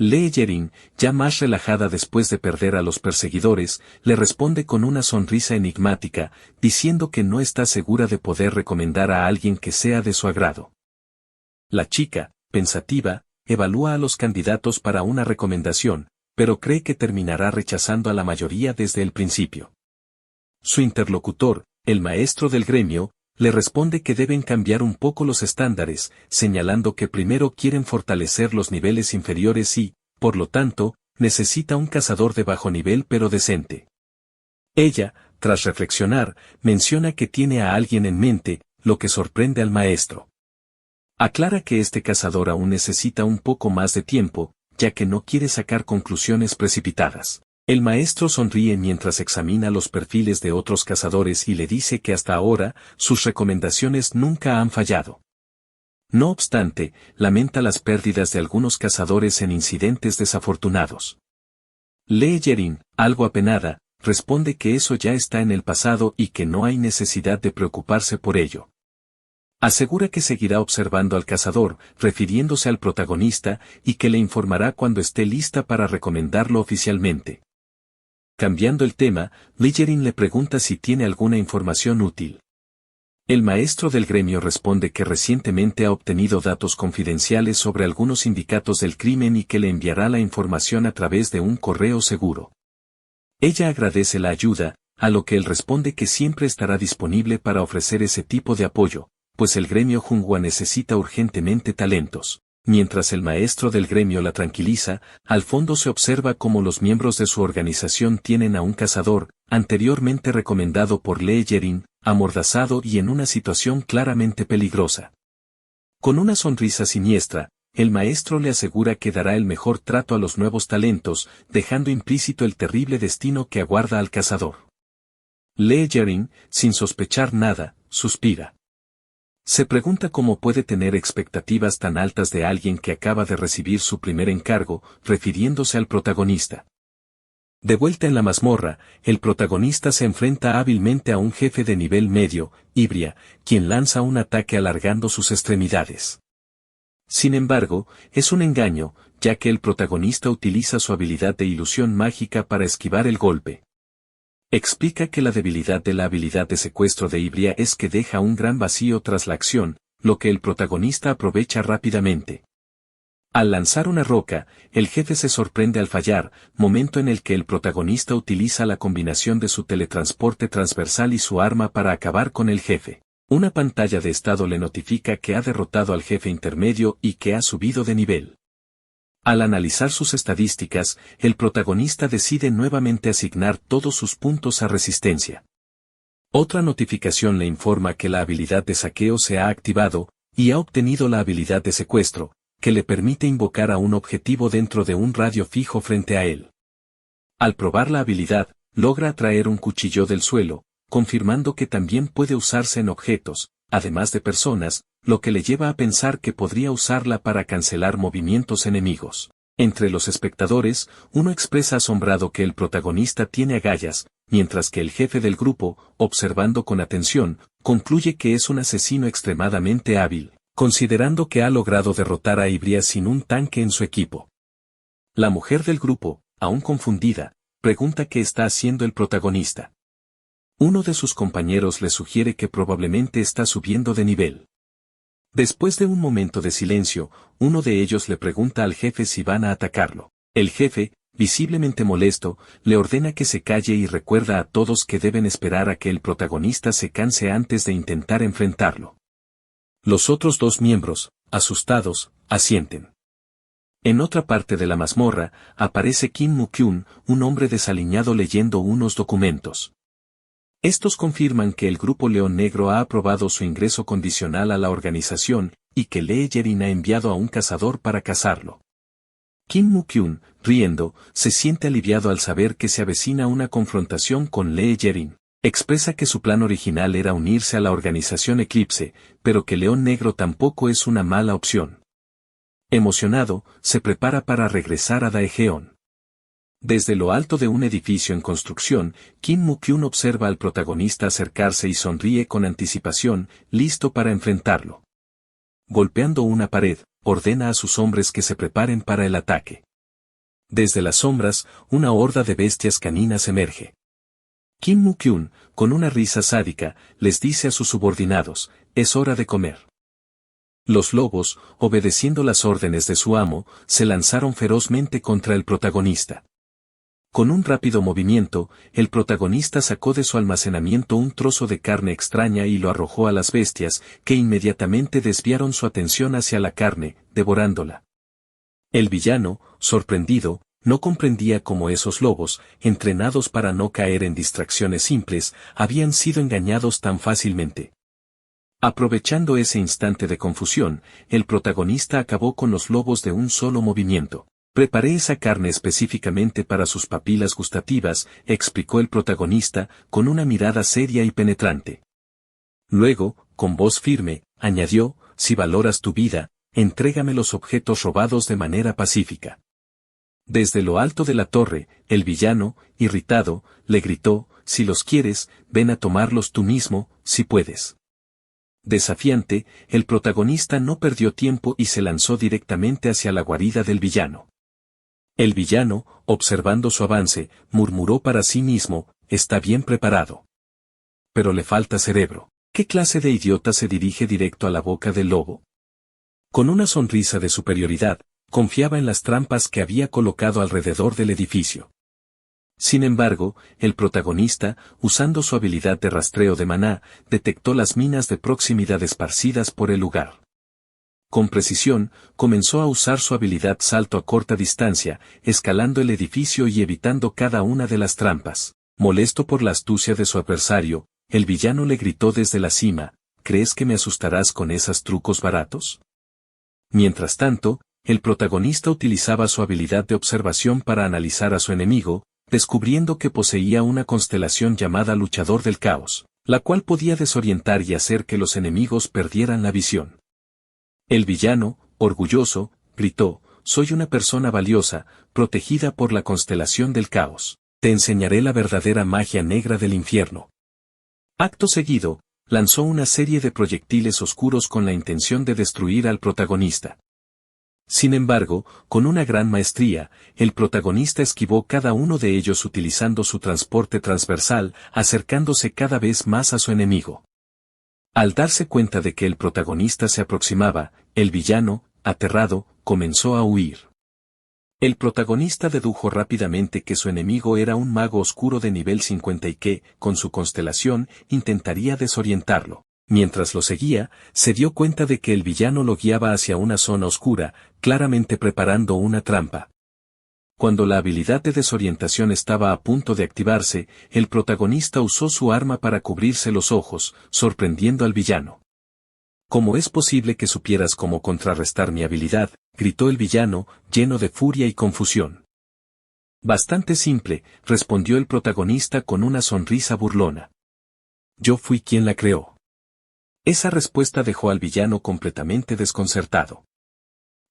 [SPEAKER 1] Legerin, ya más relajada después de perder a los perseguidores, le responde con una sonrisa enigmática, diciendo que no está segura de poder recomendar a alguien que sea de su agrado. La chica, pensativa, evalúa a los candidatos para una recomendación, pero cree que terminará rechazando a la mayoría desde el principio. Su interlocutor, el maestro del gremio, le responde que deben cambiar un poco los estándares, señalando que primero quieren fortalecer los niveles inferiores y, por lo tanto, necesita un cazador de bajo nivel pero decente. Ella, tras reflexionar, menciona que tiene a alguien en mente, lo que sorprende al maestro. Aclara que este cazador aún necesita un poco más de tiempo, ya que no quiere sacar conclusiones precipitadas. El maestro sonríe mientras examina los perfiles de otros cazadores y le dice que hasta ahora, sus recomendaciones nunca han fallado. No obstante, lamenta las pérdidas de algunos cazadores en incidentes desafortunados. Lee Yerin, algo apenada, responde que eso ya está en el pasado y que no hay necesidad de preocuparse por ello. Asegura que seguirá observando al cazador, refiriéndose al protagonista, y que le informará cuando esté lista para recomendarlo oficialmente. Cambiando el tema, Lee Yerin le pregunta si tiene alguna información útil. El maestro del gremio responde que recientemente ha obtenido datos confidenciales sobre algunos sindicatos del crimen y que le enviará la información a través de un correo seguro. Ella agradece la ayuda, a lo que él responde que siempre estará disponible para ofrecer ese tipo de apoyo, pues el gremio Junghua necesita urgentemente talentos. Mientras el maestro del gremio la tranquiliza, al fondo se observa cómo los miembros de su organización tienen a un cazador, anteriormente recomendado por Lee Yerin, amordazado y en una situación claramente peligrosa. Con una sonrisa siniestra, el maestro le asegura que dará el mejor trato a los nuevos talentos, dejando implícito el terrible destino que aguarda al cazador. Lee Yerin, sin sospechar nada, suspira. Se pregunta cómo puede tener expectativas tan altas de alguien que acaba de recibir su primer encargo, refiriéndose al protagonista. De vuelta en la mazmorra, el protagonista se enfrenta hábilmente a un jefe de nivel medio, Ibria, quien lanza un ataque alargando sus extremidades. Sin embargo, es un engaño, ya que el protagonista utiliza su habilidad de ilusión mágica para esquivar el golpe. Explica que la debilidad de la habilidad de secuestro de Ibria es que deja un gran vacío tras la acción, lo que el protagonista aprovecha rápidamente. Al lanzar una roca, el jefe se sorprende al fallar, momento en el que el protagonista utiliza la combinación de su teletransporte transversal y su arma para acabar con el jefe. Una pantalla de estado le notifica que ha derrotado al jefe intermedio y que ha subido de nivel. Al analizar sus estadísticas, el protagonista decide nuevamente asignar todos sus puntos a resistencia. Otra notificación le informa que la habilidad de saqueo se ha activado, y ha obtenido la habilidad de secuestro, que le permite invocar a un objetivo dentro de un radio fijo frente a él. Al probar la habilidad, logra atraer un cuchillo del suelo, confirmando que también puede usarse en objetos, además de personas, lo que le lleva a pensar que podría usarla para cancelar movimientos enemigos. Entre los espectadores, uno expresa asombrado que el protagonista tiene agallas, mientras que el jefe del grupo, observando con atención, concluye que es un asesino extremadamente hábil, considerando que ha logrado derrotar a Ibria sin un tanque en su equipo. La mujer del grupo, aún confundida, pregunta qué está haciendo el protagonista. Uno de sus compañeros le sugiere que probablemente está subiendo de nivel. Después de un momento de silencio, uno de ellos le pregunta al jefe si van a atacarlo. El jefe, visiblemente molesto, le ordena que se calle y recuerda a todos que deben esperar a que el protagonista se canse antes de intentar enfrentarlo. Los otros dos miembros, asustados, asienten. En otra parte de la mazmorra, aparece Kim Mu-kyun, un hombre desaliñado leyendo unos documentos. Estos confirman que el grupo León Negro ha aprobado su ingreso condicional a la organización, y que Lee Yerin ha enviado a un cazador para cazarlo. Kim Mu-kyun, riendo, se siente aliviado al saber que se avecina una confrontación con Lee Yerin. Expresa que su plan original era unirse a la organización Eclipse, pero que León Negro tampoco es una mala opción. Emocionado, se prepara para regresar a Daejeon. Desde lo alto de un edificio en construcción, Kim Mu-kyun observa al protagonista acercarse y sonríe con anticipación, listo para enfrentarlo. Golpeando una pared, ordena a sus hombres que se preparen para el ataque. Desde las sombras, una horda de bestias caninas emerge. Kim Mu-kyun, con una risa sádica, les dice a sus subordinados, es hora de comer. Los lobos, obedeciendo las órdenes de su amo, se lanzaron ferozmente contra el protagonista. Con un rápido movimiento, el protagonista sacó de su almacenamiento un trozo de carne extraña y lo arrojó a las bestias, que inmediatamente desviaron su atención hacia la carne, devorándola. El villano, sorprendido, no comprendía cómo esos lobos, entrenados para no caer en distracciones simples, habían sido engañados tan fácilmente. Aprovechando ese instante de confusión, el protagonista acabó con los lobos de un solo movimiento. Preparé esa carne específicamente para sus papilas gustativas, explicó el protagonista, con una mirada seria y penetrante. Luego, con voz firme, añadió, si valoras tu vida, entrégame los objetos robados de manera pacífica. Desde lo alto de la torre, el villano, irritado, le gritó, si los quieres, ven a tomarlos tú mismo, si puedes. Desafiante, el protagonista no perdió tiempo y se lanzó directamente hacia la guarida del villano. El villano, observando su avance, murmuró para sí mismo, está bien preparado. Pero le falta cerebro. ¿Qué clase de idiota se dirige directo a la boca del lobo? Con una sonrisa de superioridad, confiaba en las trampas que había colocado alrededor del edificio. Sin embargo, el protagonista, usando su habilidad de rastreo de maná, detectó las minas de proximidad esparcidas por el lugar. Con precisión, comenzó a usar su habilidad salto a corta distancia, escalando el edificio y evitando cada una de las trampas. Molesto por la astucia de su adversario, el villano le gritó desde la cima, ¿crees que me asustarás con esos trucos baratos? Mientras tanto, el protagonista utilizaba su habilidad de observación para analizar a su enemigo, descubriendo que poseía una constelación llamada Luchador del Caos, la cual podía desorientar y hacer que los enemigos perdieran la visión. El villano, orgulloso, gritó, soy una persona valiosa, protegida por la constelación del caos. Te enseñaré la verdadera magia negra del infierno. Acto seguido, lanzó una serie de proyectiles oscuros con la intención de destruir al protagonista. Sin embargo, con una gran maestría, el protagonista esquivó cada uno de ellos utilizando su transporte transversal, acercándose cada vez más a su enemigo. Al darse cuenta de que el protagonista se aproximaba, el villano, aterrado, comenzó a huir. El protagonista dedujo rápidamente que su enemigo era un mago oscuro de nivel 50 y que, con su constelación, intentaría desorientarlo. Mientras lo seguía, se dio cuenta de que el villano lo guiaba hacia una zona oscura, claramente preparando una trampa. Cuando la habilidad de desorientación estaba a punto de activarse, el protagonista usó su arma para cubrirse los ojos, sorprendiendo al villano. ¿Cómo es posible que supieras cómo contrarrestar mi habilidad?, gritó el villano, lleno de furia y confusión. Bastante simple, respondió el protagonista con una sonrisa burlona. Yo fui quien la creó. Esa respuesta dejó al villano completamente desconcertado.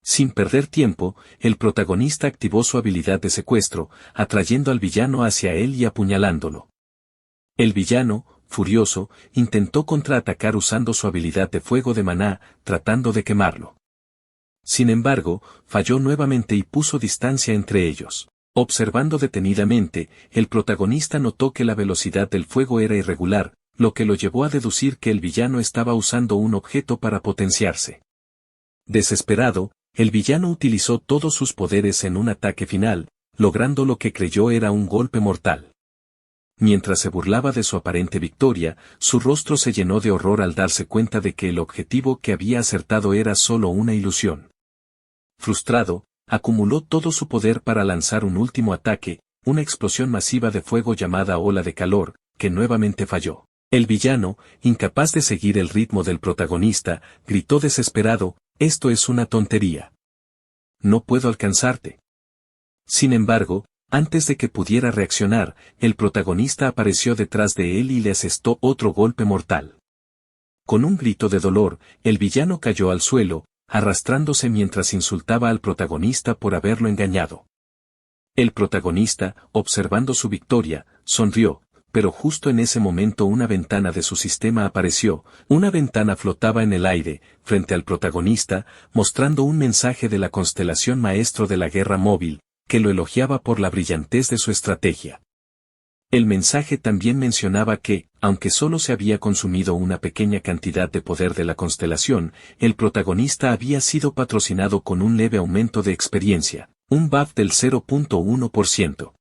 [SPEAKER 1] Sin perder tiempo, el protagonista activó su habilidad de secuestro, atrayendo al villano hacia él y apuñalándolo. El villano, furioso, intentó contraatacar usando su habilidad de fuego de maná, tratando de quemarlo. Sin embargo, falló nuevamente y puso distancia entre ellos. Observando detenidamente, el protagonista notó que la velocidad del fuego era irregular, lo que lo llevó a deducir que el villano estaba usando un objeto para potenciarse. Desesperado, el villano utilizó todos sus poderes en un ataque final, logrando lo que creyó era un golpe mortal. Mientras se burlaba de su aparente victoria, su rostro se llenó de horror al darse cuenta de que el objetivo que había acertado era solo una ilusión. Frustrado, acumuló todo su poder para lanzar un último ataque, una explosión masiva de fuego llamada ola de calor, que nuevamente falló. El villano, incapaz de seguir el ritmo del protagonista, gritó desesperado, esto es una tontería. No puedo alcanzarte. Sin embargo, antes de que pudiera reaccionar, el protagonista apareció detrás de él y le asestó otro golpe mortal. Con un grito de dolor, el villano cayó al suelo, arrastrándose mientras insultaba al protagonista por haberlo engañado. El protagonista, observando su victoria, sonrió, pero justo en ese momento una ventana de su sistema apareció, una ventana flotaba en el aire, frente al protagonista, mostrando un mensaje de la constelación maestro de la guerra móvil, que lo elogiaba por la brillantez de su estrategia. El mensaje también mencionaba que, aunque solo se había consumido una pequeña cantidad de poder de la constelación, el protagonista había sido patrocinado con un leve aumento de experiencia, un buff del 0.1%.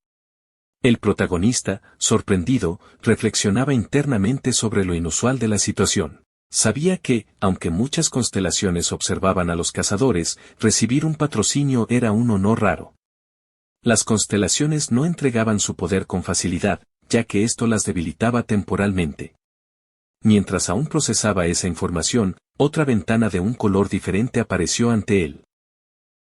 [SPEAKER 1] El protagonista, sorprendido, reflexionaba internamente sobre lo inusual de la situación. Sabía que, aunque muchas constelaciones observaban a los cazadores, recibir un patrocinio era un honor raro. Las constelaciones no entregaban su poder con facilidad, ya que esto las debilitaba temporalmente. Mientras aún procesaba esa información, otra ventana de un color diferente apareció ante él.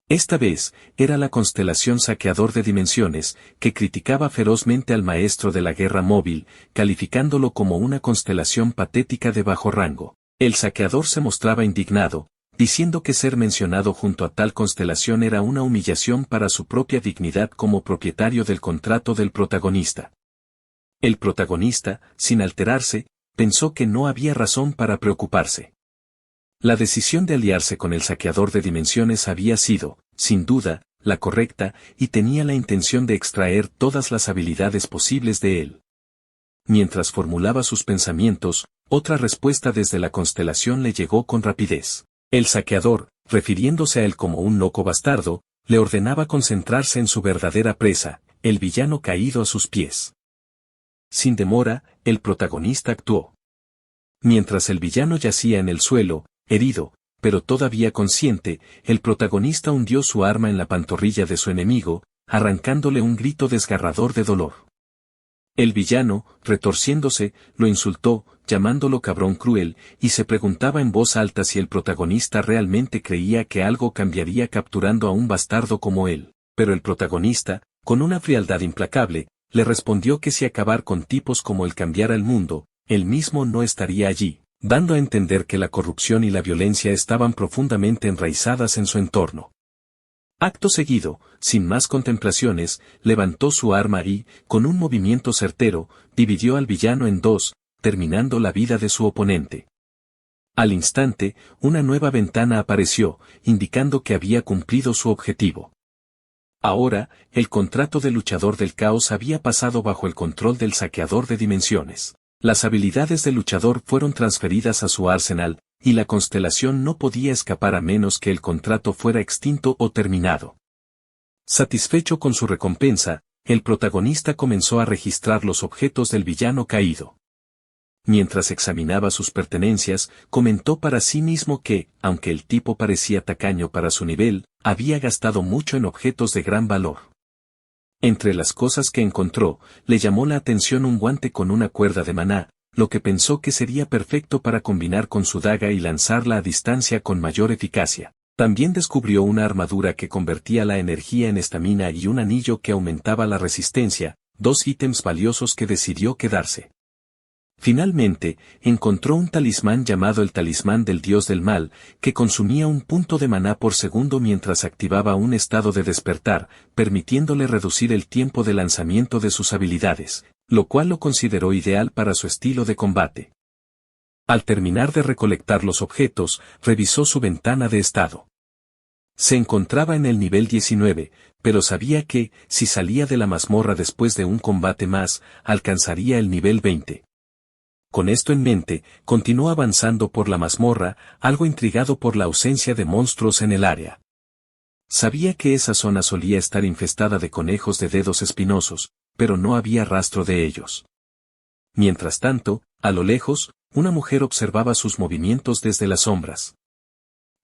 [SPEAKER 1] Esta vez, era la constelación Saqueador de Dimensiones, que criticaba ferozmente al maestro de la guerra móvil, calificándolo como una constelación patética de bajo rango. El Saqueador se mostraba indignado, diciendo que ser mencionado junto a tal constelación era una humillación para su propia dignidad como propietario del contrato del protagonista. El protagonista, sin alterarse, pensó que no había razón para preocuparse. La decisión de aliarse con el Saqueador de Dimensiones había sido, sin duda, la correcta, y tenía la intención de extraer todas las habilidades posibles de él. Mientras formulaba sus pensamientos, otra respuesta desde la constelación le llegó con rapidez. El Saqueador, refiriéndose a él como un loco bastardo, le ordenaba concentrarse en su verdadera presa, el villano caído a sus pies. Sin demora, el protagonista actuó. Mientras el villano yacía en el suelo, herido, pero todavía consciente, el protagonista hundió su arma en la pantorrilla de su enemigo, arrancándole un grito desgarrador de dolor. El villano, retorciéndose, lo insultó, llamándolo cabrón cruel, y se preguntaba en voz alta si el protagonista realmente creía que algo cambiaría capturando a un bastardo como él. Pero el protagonista, con una frialdad implacable, le respondió que si acabar con tipos como él cambiara el mundo, él mismo no estaría allí, dando a entender que la corrupción y la violencia estaban profundamente enraizadas en su entorno. Acto seguido, sin más contemplaciones, levantó su arma y, con un movimiento certero, dividió al villano en dos, terminando la vida de su oponente. Al instante, una nueva ventana apareció, indicando que había cumplido su objetivo. Ahora, el contrato de luchador del caos había pasado bajo el control del Saqueador de Dimensiones. Las habilidades del luchador fueron transferidas a su arsenal, y la constelación no podía escapar a menos que el contrato fuera extinto o terminado. Satisfecho con su recompensa, el protagonista comenzó a registrar los objetos del villano caído. Mientras examinaba sus pertenencias, comentó para sí mismo que, aunque el tipo parecía tacaño para su nivel, había gastado mucho en objetos de gran valor. Entre las cosas que encontró, le llamó la atención un guante con una cuerda de maná, lo que pensó que sería perfecto para combinar con su daga y lanzarla a distancia con mayor eficacia. También descubrió una armadura que convertía la energía en estamina y un anillo que aumentaba la resistencia, dos ítems valiosos que decidió quedarse. Finalmente, encontró un talismán llamado el talismán del dios del mal, que consumía un punto de maná por segundo mientras activaba un estado de despertar, permitiéndole reducir el tiempo de lanzamiento de sus habilidades, lo cual lo consideró ideal para su estilo de combate. Al terminar de recolectar los objetos, revisó su ventana de estado. Se encontraba en el nivel 19, pero sabía que, si salía de la mazmorra después de un combate más, alcanzaría el nivel 20. Con esto en mente, continuó avanzando por la mazmorra, algo intrigado por la ausencia de monstruos en el área. Sabía que esa zona solía estar infestada de conejos de dedos espinosos, pero no había rastro de ellos. Mientras tanto, a lo lejos, una mujer observaba sus movimientos desde las sombras.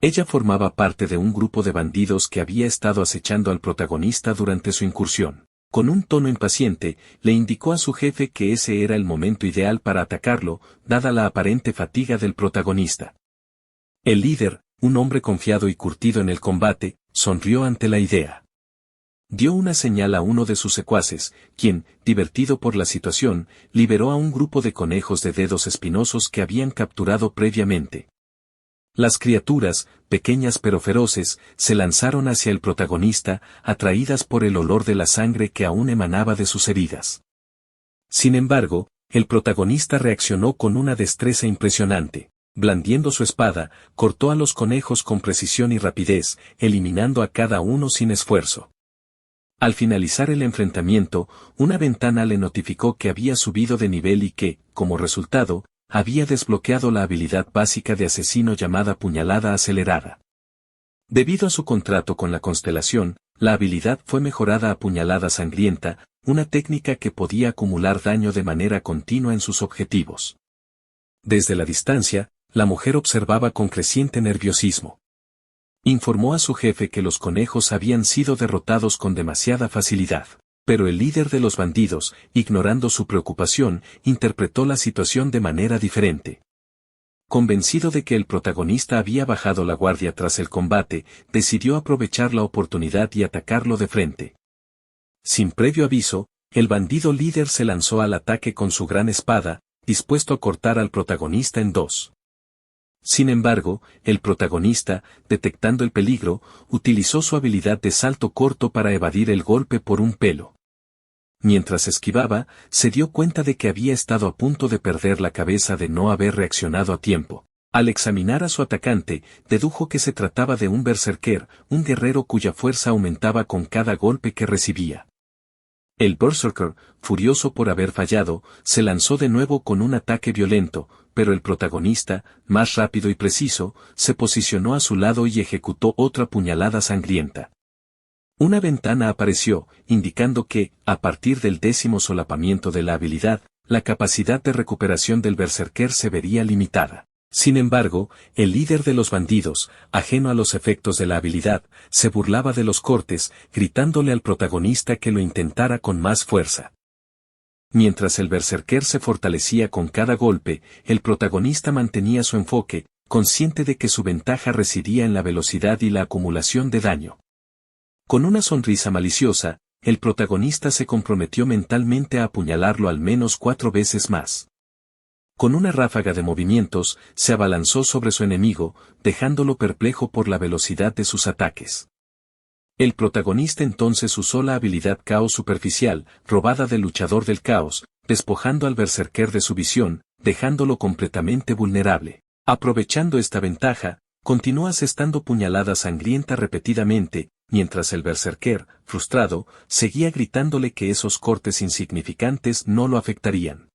[SPEAKER 1] Ella formaba parte de un grupo de bandidos que había estado acechando al protagonista durante su incursión. Con un tono impaciente, le indicó a su jefe que ese era el momento ideal para atacarlo, dada la aparente fatiga del protagonista. El líder, un hombre confiado y curtido en el combate, sonrió ante la idea. Dio una señal a uno de sus secuaces, quien, divertido por la situación, liberó a un grupo de conejos de dedos espinosos que habían capturado previamente. Las criaturas, pequeñas pero feroces, se lanzaron hacia el protagonista, atraídas por el olor de la sangre que aún emanaba de sus heridas. Sin embargo, el protagonista reaccionó con una destreza impresionante. Blandiendo su espada, cortó a los conejos con precisión y rapidez, eliminando a cada uno sin esfuerzo. Al finalizar el enfrentamiento, una ventana le notificó que había subido de nivel y que, como resultado, había desbloqueado la habilidad básica de asesino llamada puñalada acelerada. Debido a su contrato con la constelación, la habilidad fue mejorada a puñalada sangrienta, una técnica que podía acumular daño de manera continua en sus objetivos. Desde la distancia, la mujer observaba con creciente nerviosismo. Informó a su jefe que los conejos habían sido derrotados con demasiada facilidad. Pero el líder de los bandidos, ignorando su preocupación, interpretó la situación de manera diferente. convencido de que el protagonista había bajado la guardia tras el combate, decidió aprovechar la oportunidad y atacarlo de frente. Sin previo aviso, el bandido líder se lanzó al ataque con su gran espada, dispuesto a cortar al protagonista en dos. Sin embargo, el protagonista, detectando el peligro, utilizó su habilidad de salto corto para evadir el golpe por un pelo. Mientras esquivaba, se dio cuenta de que había estado a punto de perder la cabeza de no haber reaccionado a tiempo. Al examinar a su atacante, dedujo que se trataba de un berserker, un guerrero cuya fuerza aumentaba con cada golpe que recibía. El berserker, furioso por haber fallado, se lanzó de nuevo con un ataque violento, pero el protagonista, más rápido y preciso, se posicionó a su lado y ejecutó otra puñalada sangrienta. Una ventana apareció, indicando que, a partir del 10º solapamiento de la habilidad, la capacidad de recuperación del berserker se vería limitada. Sin embargo, el líder de los bandidos, ajeno a los efectos de la habilidad, se burlaba de los cortes, gritándole al protagonista que lo intentara con más fuerza. Mientras el berserker se fortalecía con cada golpe, el protagonista mantenía su enfoque, consciente de que su ventaja residía en la velocidad y la acumulación de daño. Con una sonrisa maliciosa, el protagonista se comprometió mentalmente a apuñalarlo al menos 4 veces más. Con una ráfaga de movimientos, se abalanzó sobre su enemigo, dejándolo perplejo por la velocidad de sus ataques. El protagonista entonces usó la habilidad Caos Superficial, robada del luchador del caos, despojando al berserker de su visión, dejándolo completamente vulnerable. Aprovechando esta ventaja, continuó asestando puñaladas sangrientas repetidamente, mientras el berserker, frustrado, seguía gritándole que esos cortes insignificantes no lo afectarían.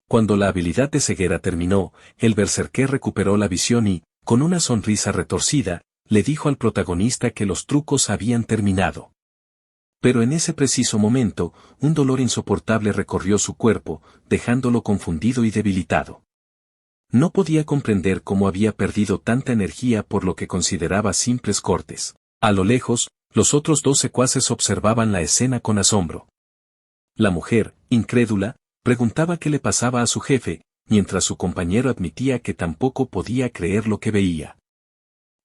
[SPEAKER 1] Cuando la habilidad de ceguera terminó, el berserker recuperó la visión y, con una sonrisa retorcida, le dijo al protagonista que los trucos habían terminado. Pero en ese preciso momento, un dolor insoportable recorrió su cuerpo, dejándolo confundido y debilitado. No podía comprender cómo había perdido tanta energía por lo que consideraba simples cortes. A lo lejos, los otros 2 secuaces observaban la escena con asombro. La mujer, incrédula, preguntaba qué le pasaba a su jefe, mientras su compañero admitía que tampoco podía creer lo que veía.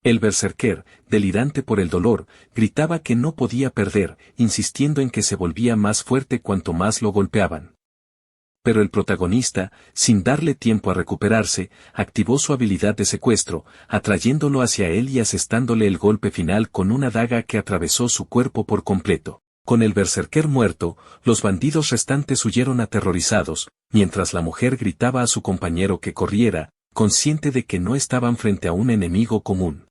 [SPEAKER 1] El berserker, delirante por el dolor, gritaba que no podía perder, insistiendo en que se volvía más fuerte cuanto más lo golpeaban. Pero el protagonista, sin darle tiempo a recuperarse, activó su habilidad de secuestro, atrayéndolo hacia él y asestándole el golpe final con una daga que atravesó su cuerpo por completo. Con el berserker muerto, los bandidos restantes huyeron aterrorizados, mientras la mujer gritaba a su compañero que corriera, consciente de que no estaban frente a un enemigo común.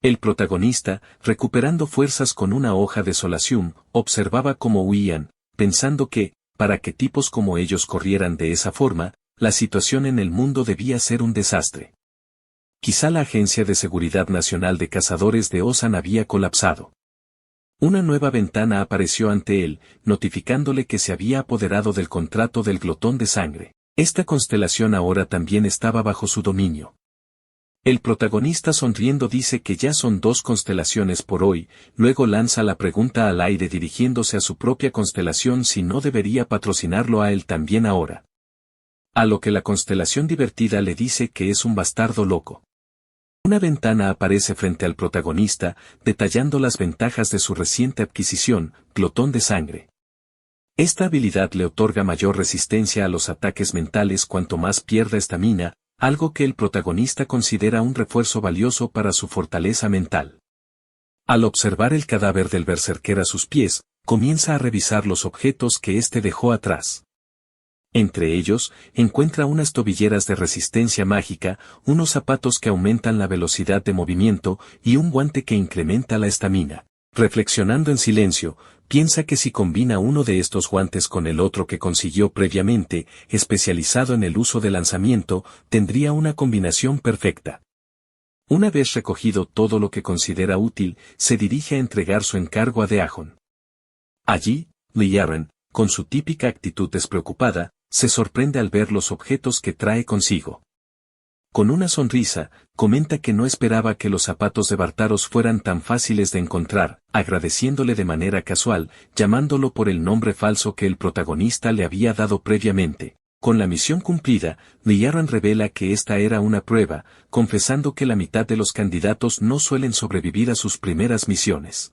[SPEAKER 1] El protagonista, recuperando fuerzas con una hoja de Solacium, observaba cómo huían, pensando que, para que tipos como ellos corrieran de esa forma, la situación en el mundo debía ser un desastre. Quizá la Agencia de Seguridad Nacional de Cazadores de Osan había colapsado. Una nueva ventana apareció ante él, notificándole que se había apoderado del contrato del glotón de sangre. Esta constelación ahora también estaba bajo su dominio. El protagonista sonriendo dice que ya son 2 constelaciones por hoy, luego lanza la pregunta al aire dirigiéndose a su propia constelación si no debería patrocinarlo a él también ahora. A lo que la constelación divertida le dice que es un bastardo loco. Una ventana aparece frente al protagonista, detallando las ventajas de su reciente adquisición, glotón de sangre. Esta habilidad le otorga mayor resistencia a los ataques mentales cuanto más pierda estamina, algo que el protagonista considera un refuerzo valioso para su fortaleza mental. Al observar el cadáver del berserker a sus pies, comienza a revisar los objetos que éste dejó atrás. Entre ellos, encuentra unas tobilleras de resistencia mágica, unos zapatos que aumentan la velocidad de movimiento y un guante que incrementa la estamina. Reflexionando en silencio, piensa que si combina uno de estos guantes con el otro que consiguió previamente, especializado en el uso de lanzamiento, tendría una combinación perfecta. Una vez recogido todo lo que considera útil, se dirige a entregar su encargo a Deajon. Allí, Liaren, con su típica actitud despreocupada, se sorprende al ver los objetos que trae consigo. Con una sonrisa, comenta que no esperaba que los zapatos de Bartaros fueran tan fáciles de encontrar, agradeciéndole de manera casual, llamándolo por el nombre falso que el protagonista le había dado previamente. Con la misión cumplida, Liaran revela que esta era una prueba, confesando que la mitad de los candidatos no suelen sobrevivir a sus primeras misiones.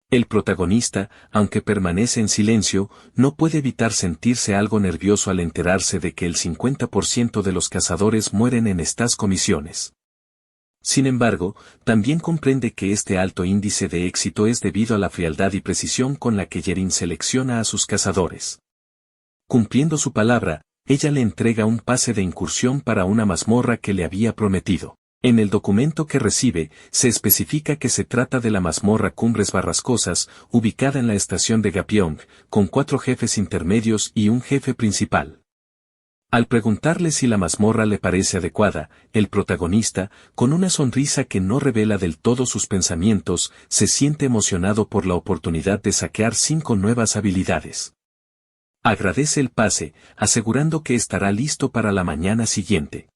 [SPEAKER 1] El protagonista, aunque permanece en silencio, no puede evitar sentirse algo nervioso al enterarse de que el 50% de los cazadores mueren en estas comisiones. Sin embargo, también comprende que este alto índice de éxito es debido a la frialdad y precisión con la que Yerin selecciona a sus cazadores. Cumpliendo su palabra, ella le entrega un pase de incursión para una mazmorra que le había prometido. En el documento que recibe, se especifica que se trata de la mazmorra Cumbres Barrascosas, ubicada en la estación de Gapyeong, con 4 jefes intermedios y un jefe principal. Al preguntarle si la mazmorra le parece adecuada, el protagonista, con una sonrisa que no revela del todo sus pensamientos, se siente emocionado por la oportunidad de saquear 5 nuevas habilidades. Agradece el pase, asegurando que estará listo para la mañana siguiente.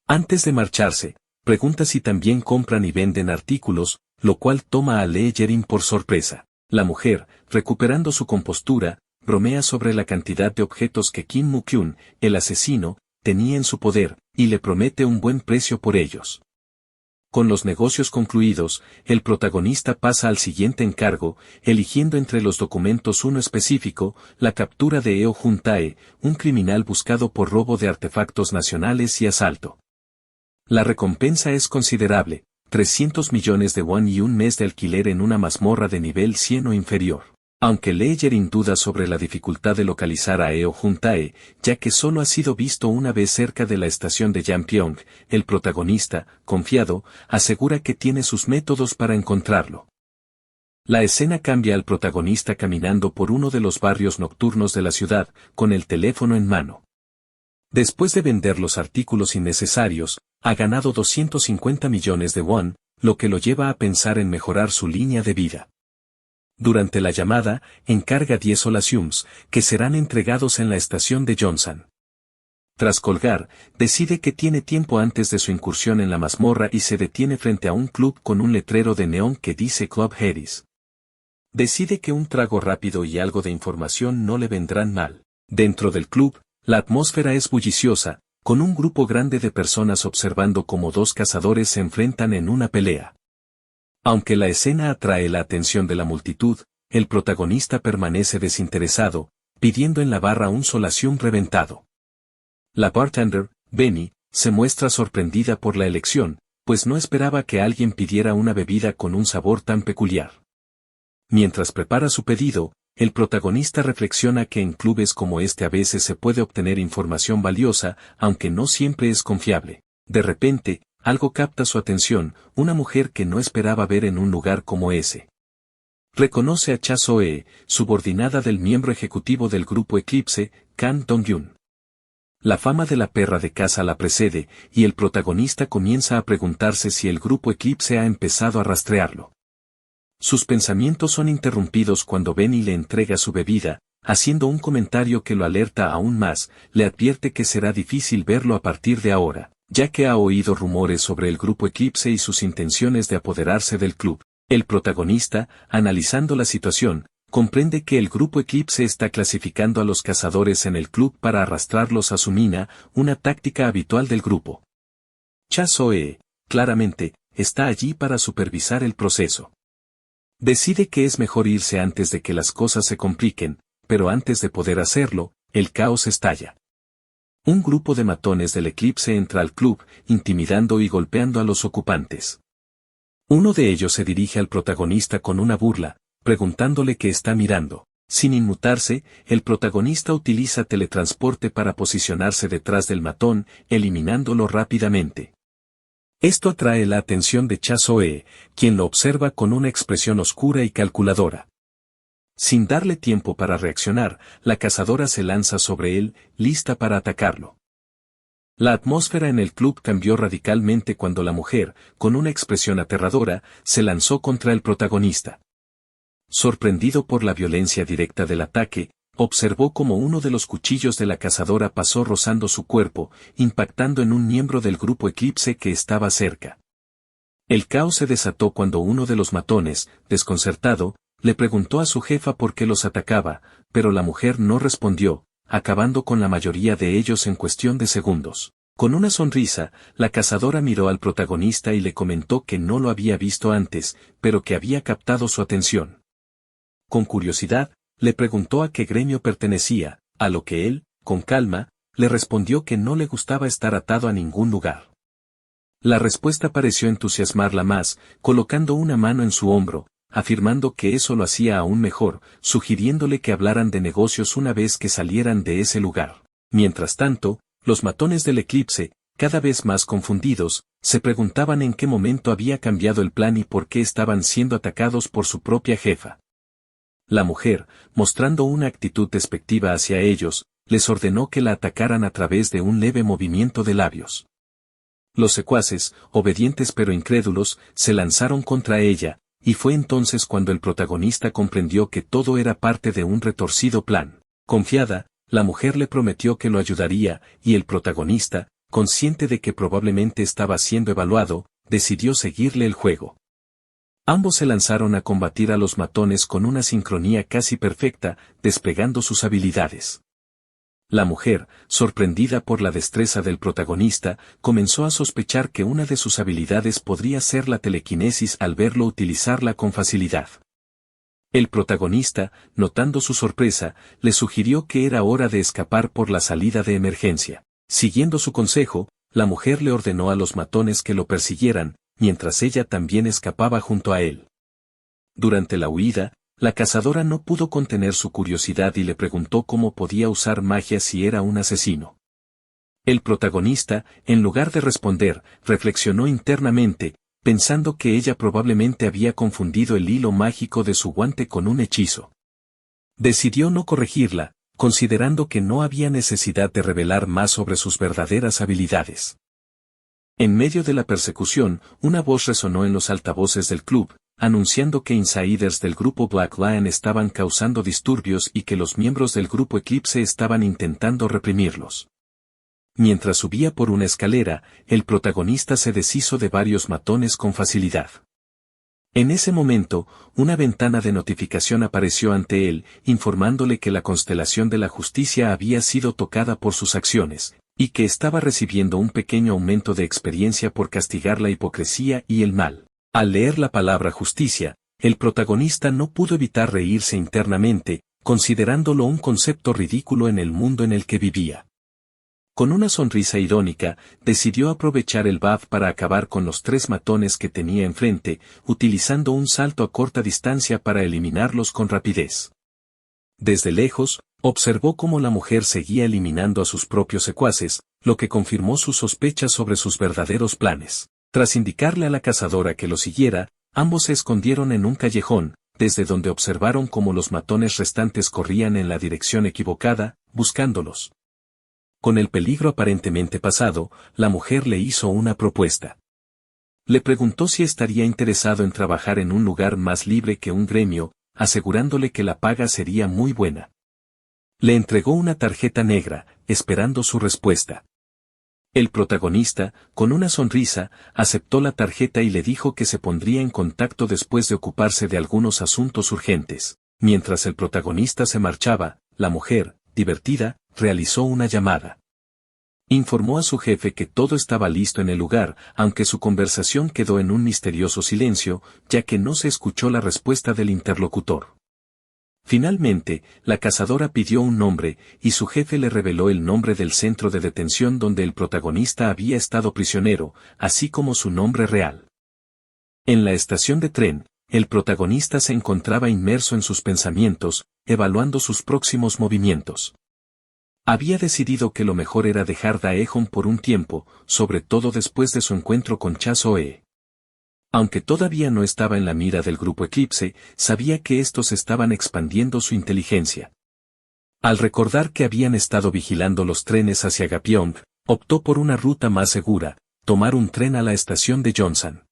[SPEAKER 1] Antes de marcharse, pregunta si también compran y venden artículos, lo cual toma a Lee Yerin por sorpresa. La mujer, recuperando su compostura, bromea sobre la cantidad de objetos que Kim Mu-kyun, el asesino, tenía en su poder, y le promete un buen precio por ellos. Con los negocios concluidos, el protagonista pasa al siguiente encargo, eligiendo entre los documentos uno específico, la captura de Eo Jun-tae, un criminal buscado por robo de artefactos nacionales y asalto. La recompensa es considerable, 300 millones de won y un mes de alquiler en una mazmorra de nivel 100 o inferior. Aunque Lee Yerin duda sobre la dificultad de localizar a Eo Jun-tae, ya que solo ha sido visto una vez cerca de la estación de Jampyeong, el protagonista, confiado, asegura que tiene sus métodos para encontrarlo. La escena cambia al protagonista caminando por uno de los barrios nocturnos de la ciudad, con el teléfono en mano. Después de vender los artículos innecesarios, ha ganado 250 millones de won, lo que lo lleva a pensar en mejorar su línea de vida. Durante la llamada, encarga 10 solaciums, que serán entregados en la estación de Johnson. Tras colgar, decide que tiene tiempo antes de su incursión en la mazmorra y se detiene frente a un club con un letrero de neón que dice Club Harris. Decide que un trago rápido y algo de información no le vendrán mal. Dentro del club, la atmósfera es bulliciosa, con un grupo grande de personas observando cómo 2 cazadores se enfrentan en una pelea. Aunque la escena atrae la atención de la multitud, el protagonista permanece desinteresado, pidiendo en la barra un solación reventado. La bartender, Benny, se muestra sorprendida por la elección, pues no esperaba que alguien pidiera una bebida con un sabor tan peculiar. Mientras prepara su pedido, el protagonista reflexiona que en clubes como este a veces se puede obtener información valiosa, aunque no siempre es confiable. De repente, algo capta su atención, una mujer que no esperaba ver en un lugar como ese. Reconoce a Cha So-e, subordinada del miembro ejecutivo del grupo Eclipse, Kang Dong-yun. La fama de la perra de caza la precede, y el protagonista comienza a preguntarse si el grupo Eclipse ha empezado a rastrearlo. Sus pensamientos son interrumpidos cuando Benny le entrega su bebida, haciendo un comentario que lo alerta aún más, le advierte que será difícil verlo a partir de ahora, ya que ha oído rumores sobre el grupo Eclipse y sus intenciones de apoderarse del club. El protagonista, analizando la situación, comprende que el grupo Eclipse está clasificando a los cazadores en el club para arrastrarlos a su mina, una táctica habitual del grupo. Cha So-e, claramente, está allí para supervisar el proceso. Decide que es mejor irse antes de que las cosas se compliquen, pero antes de poder hacerlo, el caos estalla. Un grupo de matones del Eclipse entra al club, intimidando y golpeando a los ocupantes. Uno de ellos se dirige al protagonista con una burla, preguntándole qué está mirando. Sin inmutarse, el protagonista utiliza teletransporte para posicionarse detrás del matón, eliminándolo rápidamente. Esto atrae la atención de Cha So-e, quien lo observa con una expresión oscura y calculadora. Sin darle tiempo para reaccionar, la cazadora se lanza sobre él, lista para atacarlo. La atmósfera en el club cambió radicalmente cuando la mujer, con una expresión aterradora, se lanzó contra el protagonista. Sorprendido por la violencia directa del ataque, observó cómo uno de los cuchillos de la cazadora pasó rozando su cuerpo, impactando en un miembro del grupo Eclipse que estaba cerca. El caos se desató cuando uno de los matones, desconcertado, le preguntó a su jefa por qué los atacaba, pero la mujer no respondió, acabando con la mayoría de ellos en cuestión de segundos. Con una sonrisa, la cazadora miró al protagonista y le comentó que no lo había visto antes, pero que había captado su atención. Con curiosidad, le preguntó a qué gremio pertenecía, a lo que él, con calma, le respondió que no le gustaba estar atado a ningún lugar. La respuesta pareció entusiasmarla más, colocando una mano en su hombro, afirmando que eso lo hacía aún mejor, sugiriéndole que hablaran de negocios una vez que salieran de ese lugar. Mientras tanto, los matones del Eclipse, cada vez más confundidos, se preguntaban en qué momento había cambiado el plan y por qué estaban siendo atacados por su propia jefa. La mujer, mostrando una actitud despectiva hacia ellos, les ordenó que la atacaran a través de un leve movimiento de labios. Los secuaces, obedientes pero incrédulos, se lanzaron contra ella, y fue entonces cuando el protagonista comprendió que todo era parte de un retorcido plan. Confiada, la mujer le prometió que lo ayudaría, y el protagonista, consciente de que probablemente estaba siendo evaluado, decidió seguirle el juego. Ambos se lanzaron a combatir a los matones con una sincronía casi perfecta, desplegando sus habilidades. La mujer, sorprendida por la destreza del protagonista, comenzó a sospechar que una de sus habilidades podría ser la telequinesis al verlo utilizarla con facilidad. El protagonista, notando su sorpresa, le sugirió que era hora de escapar por la salida de emergencia. Siguiendo su consejo, la mujer le ordenó a los matones que lo persiguieran, mientras ella también escapaba junto a él. Durante la huida, la cazadora no pudo contener su curiosidad y le preguntó cómo podía usar magia si era un asesino. El protagonista, en lugar de responder, reflexionó internamente, pensando que ella probablemente había confundido el hilo mágico de su guante con un hechizo. Decidió no corregirla, considerando que no había necesidad de revelar más sobre sus verdaderas habilidades. En medio de la persecución, una voz resonó en los altavoces del club, anunciando que insiders del grupo Black Lion estaban causando disturbios y que los miembros del grupo Eclipse estaban intentando reprimirlos. Mientras subía por una escalera, el protagonista se deshizo de varios matones con facilidad. En ese momento, una ventana de notificación apareció ante él, informándole que la constelación de la justicia había sido tocada por sus acciones, y que estaba recibiendo un pequeño aumento de experiencia por castigar la hipocresía y el mal. Al leer la palabra justicia, el protagonista no pudo evitar reírse internamente, considerándolo un concepto ridículo en el mundo en el que vivía. Con una sonrisa irónica, decidió aprovechar el buff para acabar con los 3 matones que tenía enfrente, utilizando un salto a corta distancia para eliminarlos con rapidez. Desde lejos, observó cómo la mujer seguía eliminando a sus propios secuaces, lo que confirmó sus sospechas sobre sus verdaderos planes. Tras indicarle a la cazadora que lo siguiera, ambos se escondieron en un callejón, desde donde observaron cómo los matones restantes corrían en la dirección equivocada, buscándolos. Con el peligro aparentemente pasado, la mujer le hizo una propuesta. Le preguntó si estaría interesado en trabajar en un lugar más libre que un gremio, asegurándole que la paga sería muy buena. Le entregó una tarjeta negra, esperando su respuesta. El protagonista, con una sonrisa, aceptó la tarjeta y le dijo que se pondría en contacto después de ocuparse de algunos asuntos urgentes. Mientras el protagonista se marchaba, la mujer, divertida, realizó una llamada. Informó a su jefe que todo estaba listo en el lugar, aunque su conversación quedó en un misterioso silencio, ya que no se escuchó la respuesta del interlocutor. Finalmente, la cazadora pidió un nombre, y su jefe le reveló el nombre del centro de detención donde el protagonista había estado prisionero, así como su nombre real. En la estación de tren, el protagonista se encontraba inmerso en sus pensamientos, evaluando sus próximos movimientos. Había decidido que lo mejor era dejar Daejeon por un tiempo, sobre todo después de su encuentro con Chasoe. Aunque todavía no estaba en la mira del grupo Eclipse, sabía que estos estaban expandiendo su inteligencia. Al recordar que habían estado vigilando los trenes hacia Gapyeong, optó por una ruta más segura, tomar un tren a la estación de Yongsan.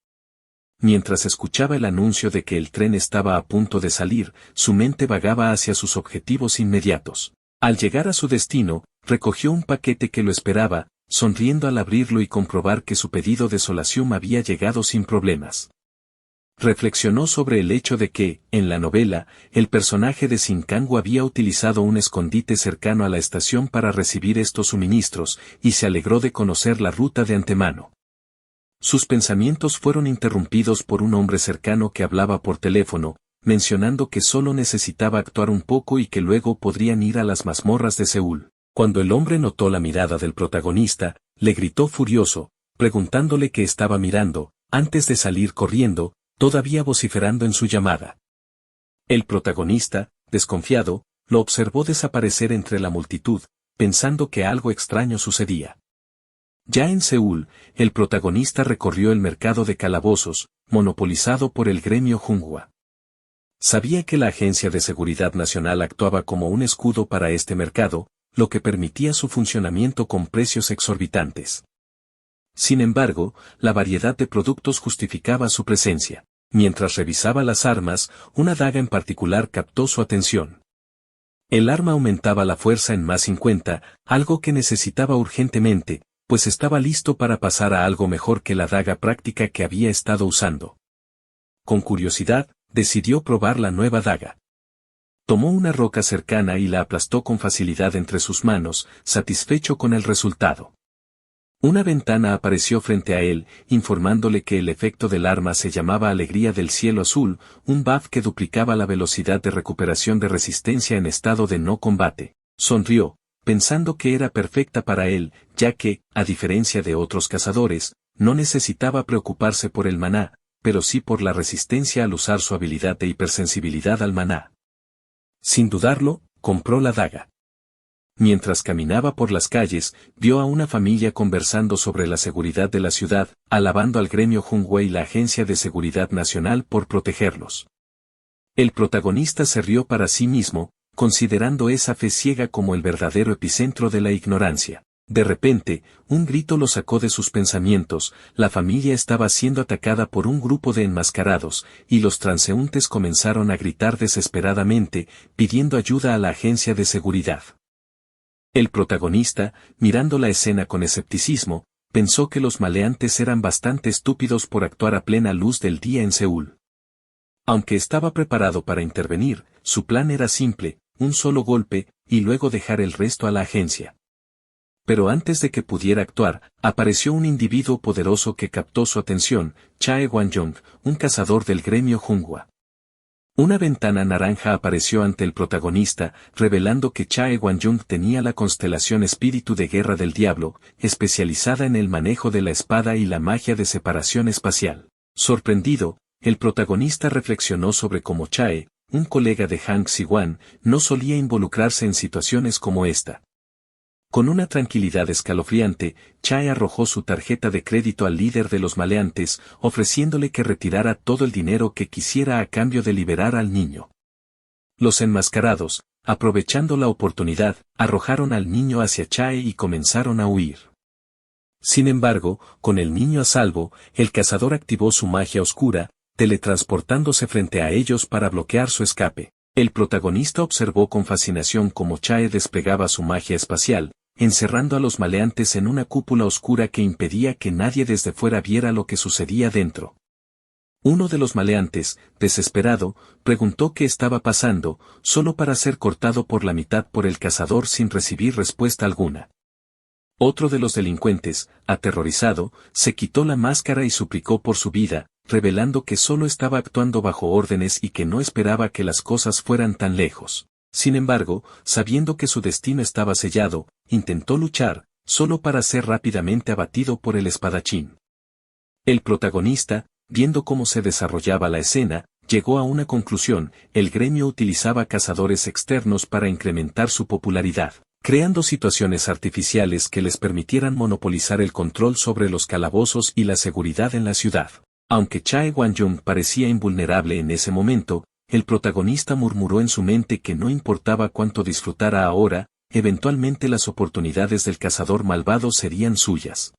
[SPEAKER 1] Mientras escuchaba el anuncio de que el tren estaba a punto de salir, su mente vagaba hacia sus objetivos inmediatos. Al llegar a su destino, recogió un paquete que lo esperaba, sonriendo al abrirlo y comprobar que su pedido de Solacium había llegado sin problemas. reflexionó sobre el hecho de que, en la novela, el personaje de Shinkangu había utilizado un escondite cercano a la estación para recibir estos suministros, y se alegró de conocer la ruta de antemano. Sus pensamientos fueron interrumpidos por un hombre cercano que hablaba por teléfono, mencionando que solo necesitaba actuar un poco y que luego podrían ir a las mazmorras de Seúl. Cuando el hombre notó la mirada del protagonista, le gritó furioso, preguntándole qué estaba mirando, antes de salir corriendo, todavía vociferando en su llamada. El protagonista, desconfiado, lo observó desaparecer entre la multitud, pensando que algo extraño sucedía. Ya en Seúl, el protagonista recorrió el mercado de calabozos, monopolizado por el gremio Junghwa. Sabía que la Agencia de Seguridad Nacional actuaba como un escudo para este mercado, lo que permitía su funcionamiento con precios exorbitantes. Sin embargo, la variedad de productos justificaba su presencia. Mientras revisaba las armas, una daga en particular captó su atención. El arma aumentaba la fuerza en más 50, algo que necesitaba urgentemente, pues estaba listo para pasar a algo mejor que la daga práctica que había estado usando. Con curiosidad, decidió probar la nueva daga. Tomó una roca cercana y la aplastó con facilidad entre sus manos, satisfecho con el resultado. Una ventana apareció frente a él, informándole que el efecto del arma se llamaba Alegría del Cielo Azul, un buff que duplicaba la velocidad de recuperación de resistencia en estado de no combate. Sonrió, pensando que era perfecta para él, ya que, a diferencia de otros cazadores, no necesitaba preocuparse por el maná, pero sí por la resistencia al usar su habilidad de hipersensibilidad al maná. Sin dudarlo, compró la daga. Mientras caminaba por las calles, vio a una familia conversando sobre la seguridad de la ciudad, alabando al gremio Junghwa y la Agencia de Seguridad Nacional por protegerlos. El protagonista se rió para sí mismo, considerando esa fe ciega como el verdadero epicentro de la ignorancia. De repente, un grito lo sacó de sus pensamientos, la familia estaba siendo atacada por un grupo de enmascarados, y los transeúntes comenzaron a gritar desesperadamente, pidiendo ayuda a la agencia de seguridad. El protagonista, mirando la escena con escepticismo, pensó que los maleantes eran bastante estúpidos por actuar a plena luz del día en Seúl. Aunque estaba preparado para intervenir, su plan era simple, un solo golpe, y luego dejar el resto a la agencia. Pero antes de que pudiera actuar, apareció un individuo poderoso que captó su atención, Chae Wan-jung, un cazador del gremio Junghwa. Una ventana naranja apareció ante el protagonista, revelando que Chae Wan-jung tenía la constelación Espíritu de Guerra del Diablo, especializada en el manejo de la espada y la magia de separación espacial. Sorprendido, el protagonista reflexionó sobre cómo Chae, un colega de Hang Siwan, no solía involucrarse en situaciones como esta. Con una tranquilidad escalofriante, Chae arrojó su tarjeta de crédito al líder de los maleantes, ofreciéndole que retirara todo el dinero que quisiera a cambio de liberar al niño. Los enmascarados, aprovechando la oportunidad, arrojaron al niño hacia Chae y comenzaron a huir. Sin embargo, con el niño a salvo, el cazador activó su magia oscura, teletransportándose frente a ellos para bloquear su escape. El protagonista observó con fascinación cómo Chae desplegaba su magia espacial, encerrando a los maleantes en una cúpula oscura que impedía que nadie desde fuera viera lo que sucedía dentro. Uno de los maleantes, desesperado, preguntó qué estaba pasando, solo para ser cortado por la mitad por el cazador sin recibir respuesta alguna. Otro de los delincuentes, aterrorizado, se quitó la máscara y suplicó por su vida, revelando que solo estaba actuando bajo órdenes y que no esperaba que las cosas fueran tan lejos. Sin embargo, sabiendo que su destino estaba sellado, intentó luchar, solo para ser rápidamente abatido por el espadachín. El protagonista, viendo cómo se desarrollaba la escena, llegó a una conclusión: el gremio utilizaba cazadores externos para incrementar su popularidad, creando situaciones artificiales que les permitieran monopolizar el control sobre los calabozos y la seguridad en la ciudad. Aunque Chae Wan-jung parecía invulnerable en ese momento, el protagonista murmuró en su mente que no importaba cuánto disfrutara ahora, eventualmente las oportunidades del cazador malvado serían suyas.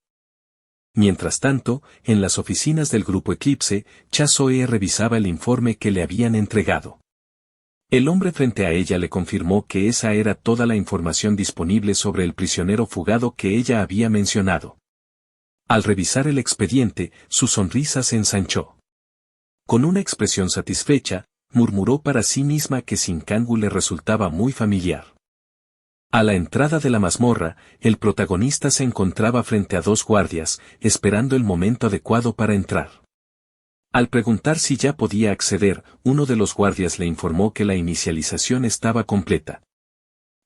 [SPEAKER 1] Mientras tanto, en las oficinas del Grupo Eclipse, Cha Soe revisaba el informe que le habían entregado. El hombre frente a ella le confirmó que esa era toda la información disponible sobre el prisionero fugado que ella había mencionado. Al revisar el expediente, su sonrisa se ensanchó. Con una expresión satisfecha, murmuró para sí misma que Sinkangu le resultaba muy familiar. A la entrada de la mazmorra, el protagonista se encontraba frente a dos guardias, esperando el momento adecuado para entrar. Al preguntar si ya podía acceder, uno de los guardias le informó que la inicialización estaba completa.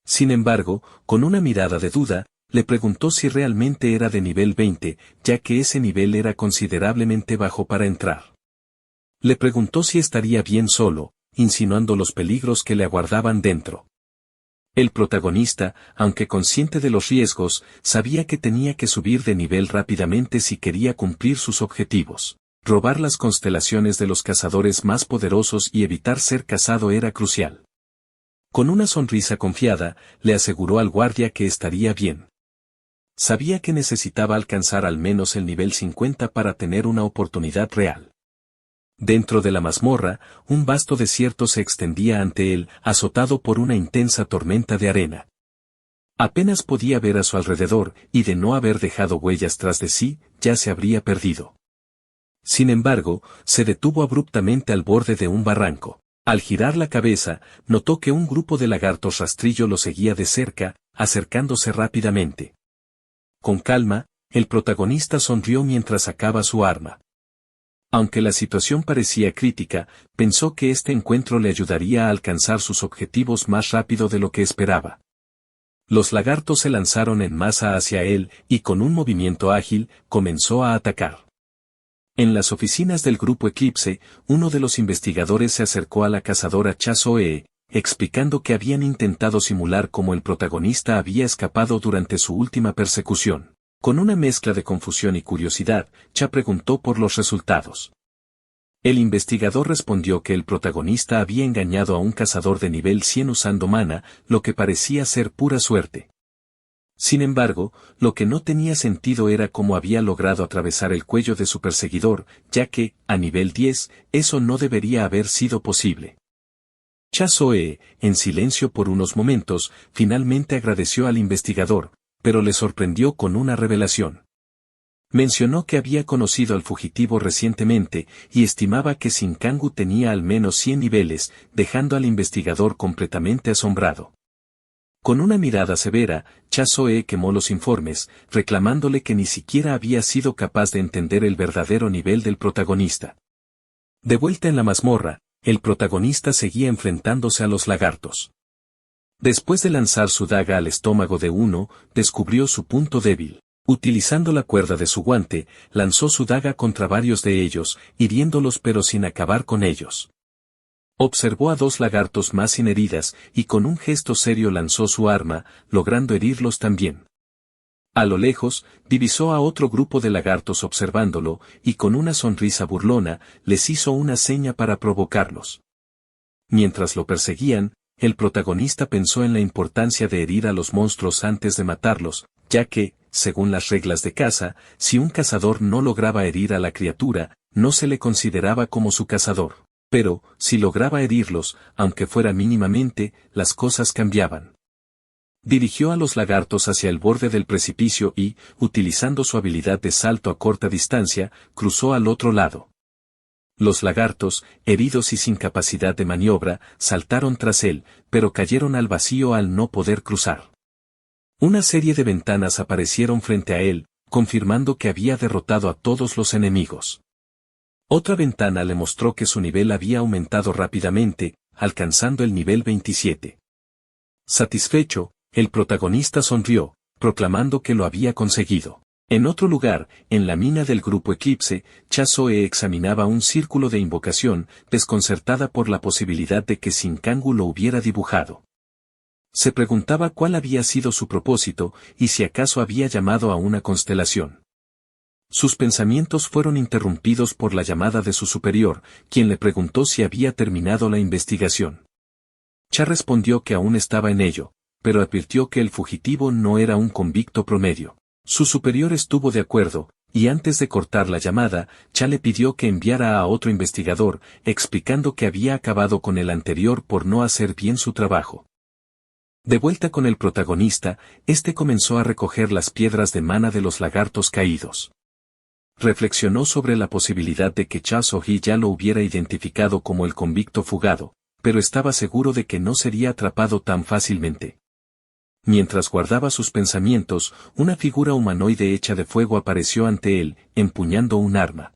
[SPEAKER 1] Sin embargo, con una mirada de duda, le preguntó si realmente era de nivel 20, ya que ese nivel era considerablemente bajo para entrar. Le preguntó si estaría bien solo, insinuando los peligros que le aguardaban dentro. El protagonista, aunque consciente de los riesgos, sabía que tenía que subir de nivel rápidamente si quería cumplir sus objetivos. Robar las constelaciones de los cazadores más poderosos y evitar ser cazado era crucial. Con una sonrisa confiada, le aseguró al guardia que estaría bien. Sabía que necesitaba alcanzar al menos el nivel 50 para tener una oportunidad real. Dentro de la mazmorra, un vasto desierto se extendía ante él, azotado por una intensa tormenta de arena. Apenas podía ver a su alrededor, y de no haber dejado huellas tras de sí, ya se habría perdido. Sin embargo, se detuvo abruptamente al borde de un barranco. Al girar la cabeza, notó que un grupo de lagartos rastrillo lo seguía de cerca, acercándose rápidamente. Con calma, el protagonista sonrió mientras sacaba su arma. Aunque la situación parecía crítica, pensó que este encuentro le ayudaría a alcanzar sus objetivos más rápido de lo que esperaba. Los lagartos se lanzaron en masa hacia él, y con un movimiento ágil, comenzó a atacar. En las oficinas del Grupo Eclipse, uno de los investigadores se acercó a la cazadora Chasoe, explicando que habían intentado simular cómo el protagonista había escapado durante su última persecución. Con una mezcla de confusión y curiosidad, Cha preguntó por los resultados. El investigador respondió que el protagonista había engañado a un cazador de nivel 100 usando mana, lo que parecía ser pura suerte. Sin embargo, lo que no tenía sentido era cómo había logrado atravesar el cuello de su perseguidor, ya que, a nivel 10, eso no debería haber sido posible. Cha Soe, en silencio por unos momentos, finalmente agradeció al investigador, pero le sorprendió con una revelación. Mencionó que había conocido al fugitivo recientemente y estimaba que Sinkangu tenía al menos 100 niveles, dejando al investigador completamente asombrado. Con una mirada severa, Cha Soe quemó los informes, reclamándole que ni siquiera había sido capaz de entender el verdadero nivel del protagonista. De vuelta en la mazmorra, el protagonista seguía enfrentándose a los lagartos. Después de lanzar su daga al estómago de uno, descubrió su punto débil. Utilizando la cuerda de su guante, lanzó su daga contra varios de ellos, hiriéndolos pero sin acabar con ellos. Observó a dos lagartos más sin heridas, y con un gesto serio lanzó su arma, logrando herirlos también. A lo lejos, divisó a otro grupo de lagartos observándolo, y con una sonrisa burlona, les hizo una seña para provocarlos. Mientras lo perseguían, el protagonista pensó en la importancia de herir a los monstruos antes de matarlos, ya que, según las reglas de caza, si un cazador no lograba herir a la criatura, no se le consideraba como su cazador. Pero, si lograba herirlos, aunque fuera mínimamente, las cosas cambiaban. Dirigió a los lagartos hacia el borde del precipicio y, utilizando su habilidad de salto a corta distancia, cruzó al otro lado. Los lagartos, heridos y sin capacidad de maniobra, saltaron tras él, pero cayeron al vacío al no poder cruzar. Una serie de ventanas aparecieron frente a él, confirmando que había derrotado a todos los enemigos. Otra ventana le mostró que su nivel había aumentado rápidamente, alcanzando el nivel 27. Satisfecho, el protagonista sonrió, proclamando que lo había conseguido. En otro lugar, en la mina del Grupo Eclipse, Cha Soe examinaba un círculo de invocación, desconcertada por la posibilidad de que Sinkangu lo hubiera dibujado. Se preguntaba cuál había sido su propósito, y si acaso había llamado a una constelación. Sus pensamientos fueron interrumpidos por la llamada de su superior, quien le preguntó si había terminado la investigación. Cha respondió que aún estaba en ello, pero advirtió que el fugitivo no era un convicto promedio. Su superior estuvo de acuerdo, y antes de cortar la llamada, Cha le pidió que enviara a otro investigador, explicando que había acabado con el anterior por no hacer bien su trabajo. De vuelta con el protagonista, este comenzó a recoger las piedras de mana de los lagartos caídos. reflexionó sobre la posibilidad de que Cha So-hee ya lo hubiera identificado como el convicto fugado, pero estaba seguro de que no sería atrapado tan fácilmente. Mientras guardaba sus pensamientos, una figura humanoide hecha de fuego apareció ante él, empuñando un arma.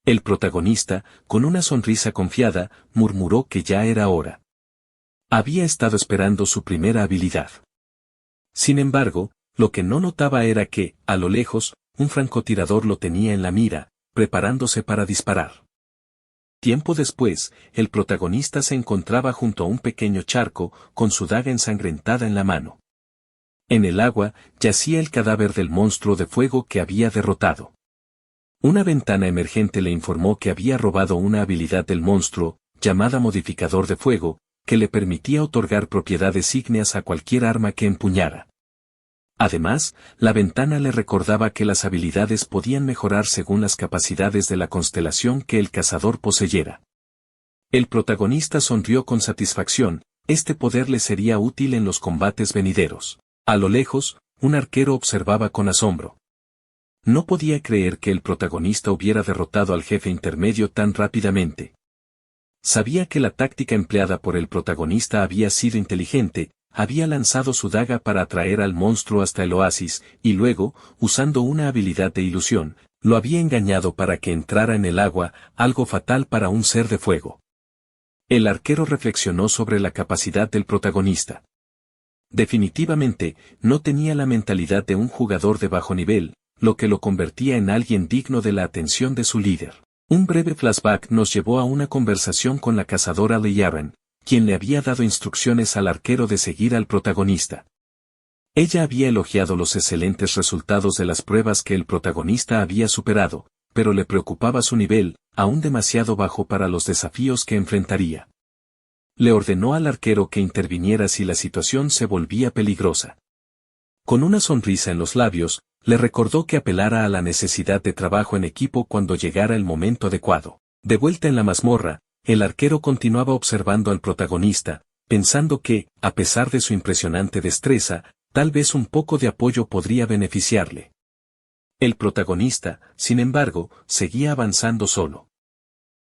[SPEAKER 1] El protagonista, con una sonrisa confiada, murmuró que ya era hora. Había estado esperando su primera habilidad. Sin embargo, lo que no notaba era que, a lo lejos, un francotirador lo tenía en la mira, preparándose para disparar. Tiempo después, el protagonista se encontraba junto a un pequeño charco, con su daga ensangrentada en la mano. En el agua, yacía el cadáver del monstruo de fuego que había derrotado. Una ventana emergente le informó que había robado una habilidad del monstruo, llamada modificador de fuego, que le permitía otorgar propiedades ígneas a cualquier arma que empuñara. Además, la ventana le recordaba que las habilidades podían mejorar según las capacidades de la constelación que el cazador poseyera. El protagonista sonrió con satisfacción, este poder le sería útil en los combates venideros. A lo lejos, un arquero observaba con asombro. No podía creer que el protagonista hubiera derrotado al jefe intermedio tan rápidamente. Sabía que la táctica empleada por el protagonista había sido inteligente, había lanzado su daga para atraer al monstruo hasta el oasis, y luego, usando una habilidad de ilusión, lo había engañado para que entrara en el agua, algo fatal para un ser de fuego. El arquero reflexionó sobre la capacidad del protagonista. Definitivamente, no tenía la mentalidad de un jugador de bajo nivel, lo que lo convertía en alguien digno de la atención de su líder. Un breve flashback nos llevó a una conversación con la cazadora Lee Yaren, quien le había dado instrucciones al arquero de seguir al protagonista. Ella había elogiado los excelentes resultados de las pruebas que el protagonista había superado, pero le preocupaba su nivel, aún demasiado bajo para los desafíos que enfrentaría. Le ordenó al arquero que interviniera si la situación se volvía peligrosa. Con una sonrisa en los labios, le recordó que apelara a la necesidad de trabajo en equipo cuando llegara el momento adecuado. De vuelta en la mazmorra, el arquero continuaba observando al protagonista, pensando que, a pesar de su impresionante destreza, tal vez un poco de apoyo podría beneficiarle. El protagonista, sin embargo, seguía avanzando solo.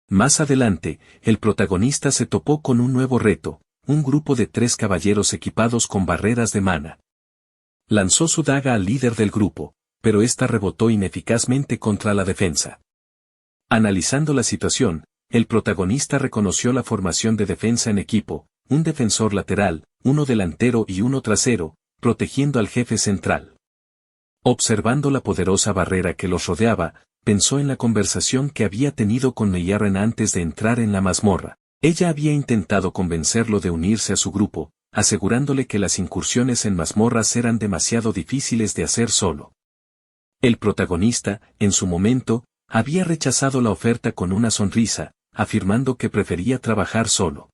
[SPEAKER 1] Más adelante, el protagonista se topó con un nuevo reto, un grupo de 3 caballeros equipados con barreras de mana. Lanzó su daga al líder del grupo, pero ésta rebotó ineficazmente contra la defensa. Analizando la situación, el protagonista reconoció la formación de defensa en equipo, un defensor lateral, uno delantero y uno trasero, protegiendo al jefe central. Observando la poderosa barrera que los rodeaba, pensó en la conversación que había tenido con Lee Yaren antes de entrar en la mazmorra. Ella había intentado convencerlo de unirse a su grupo, asegurándole que las incursiones en mazmorras eran demasiado difíciles de hacer solo. El protagonista, en su momento, había rechazado la oferta con una sonrisa, afirmando que prefería trabajar solo.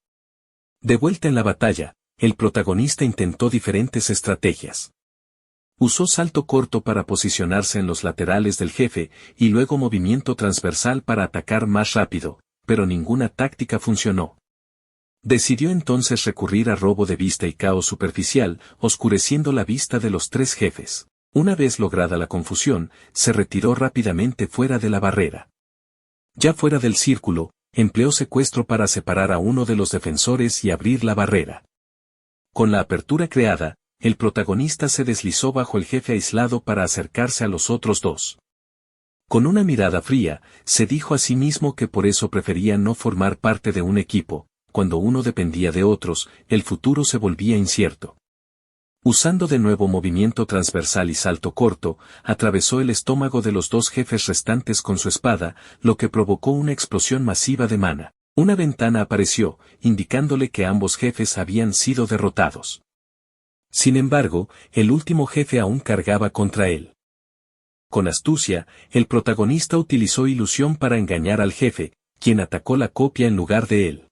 [SPEAKER 1] De vuelta en la batalla, el protagonista intentó diferentes estrategias. Usó salto corto para posicionarse en los laterales del jefe, y luego movimiento transversal para atacar más rápido, pero ninguna táctica funcionó. Decidió entonces recurrir a robo de vista y caos superficial, oscureciendo la vista de los 3 jefes. Una vez lograda la confusión, se retiró rápidamente fuera de la barrera. Ya fuera del círculo, empleó secuestro para separar a uno de los defensores y abrir la barrera. Con la apertura creada, el protagonista se deslizó bajo el jefe aislado para acercarse a los otros 2. Con una mirada fría, se dijo a sí mismo que por eso prefería no formar parte de un equipo. Cuando uno dependía de otros, el futuro se volvía incierto. Usando de nuevo movimiento transversal y salto corto, atravesó el estómago de los 2 jefes restantes con su espada, lo que provocó una explosión masiva de mana. Una ventana apareció, indicándole que ambos jefes habían sido derrotados. Sin embargo, el último jefe aún cargaba contra él. Con astucia, el protagonista utilizó ilusión para engañar al jefe, quien atacó la copia en lugar de él.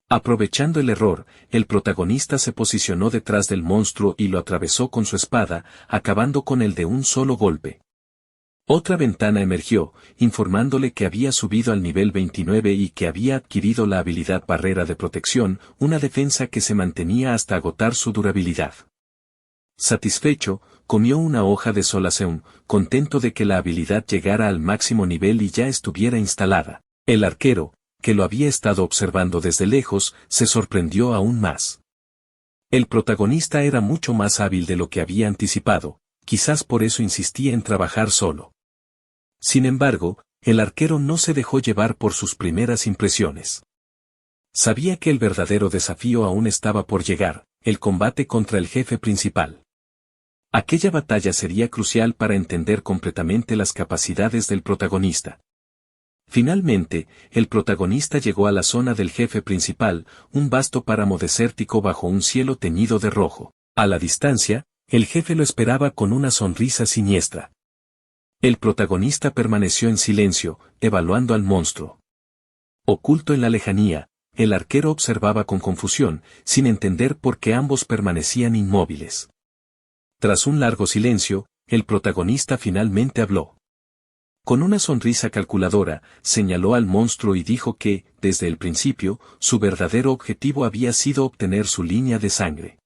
[SPEAKER 1] Aprovechando el error, el protagonista se posicionó detrás del monstruo y lo atravesó con su espada, acabando con él de un solo golpe. Otra ventana emergió, informándole que había subido al nivel 29 y que había adquirido la habilidad Barrera de Protección, una defensa que se mantenía hasta agotar su durabilidad. Satisfecho, comió una hoja de solaceum, contento de que la habilidad llegara al máximo nivel y ya estuviera instalada. El arquero, que lo había estado observando desde lejos, se sorprendió aún más. El protagonista era mucho más hábil de lo que había anticipado, quizás por eso insistía en trabajar solo. Sin embargo, el arquero no se dejó llevar por sus primeras impresiones. Sabía que el verdadero desafío aún estaba por llegar, el combate contra el jefe principal. Aquella batalla sería crucial para entender completamente las capacidades del protagonista. Finalmente, el protagonista llegó a la zona del jefe principal, un vasto páramo desértico bajo un cielo teñido de rojo. A la distancia, el jefe lo esperaba con una sonrisa siniestra. El protagonista permaneció en silencio, evaluando al monstruo. Oculto en la lejanía, el arquero observaba con confusión, sin entender por qué ambos permanecían inmóviles. Tras un largo silencio, el protagonista finalmente habló. Con una sonrisa calculadora, señaló al monstruo y dijo que, desde el principio, su verdadero objetivo había sido obtener su línea de sangre.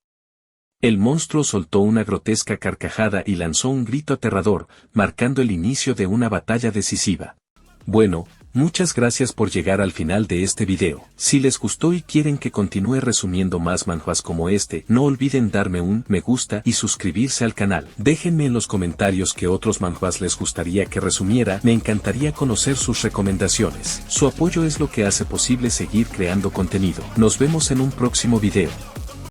[SPEAKER 1] El monstruo soltó una grotesca carcajada y lanzó un grito aterrador, marcando el inicio de una batalla decisiva. Bueno, muchas gracias por llegar al final de este video. Si les gustó y quieren que continúe resumiendo más manhwas como este, no olviden darme un me gusta y suscribirse al canal. Déjenme en los comentarios qué otros manhwas les gustaría que resumiera, me encantaría conocer sus recomendaciones. Su apoyo es lo que hace posible seguir creando contenido. Nos vemos en un próximo video.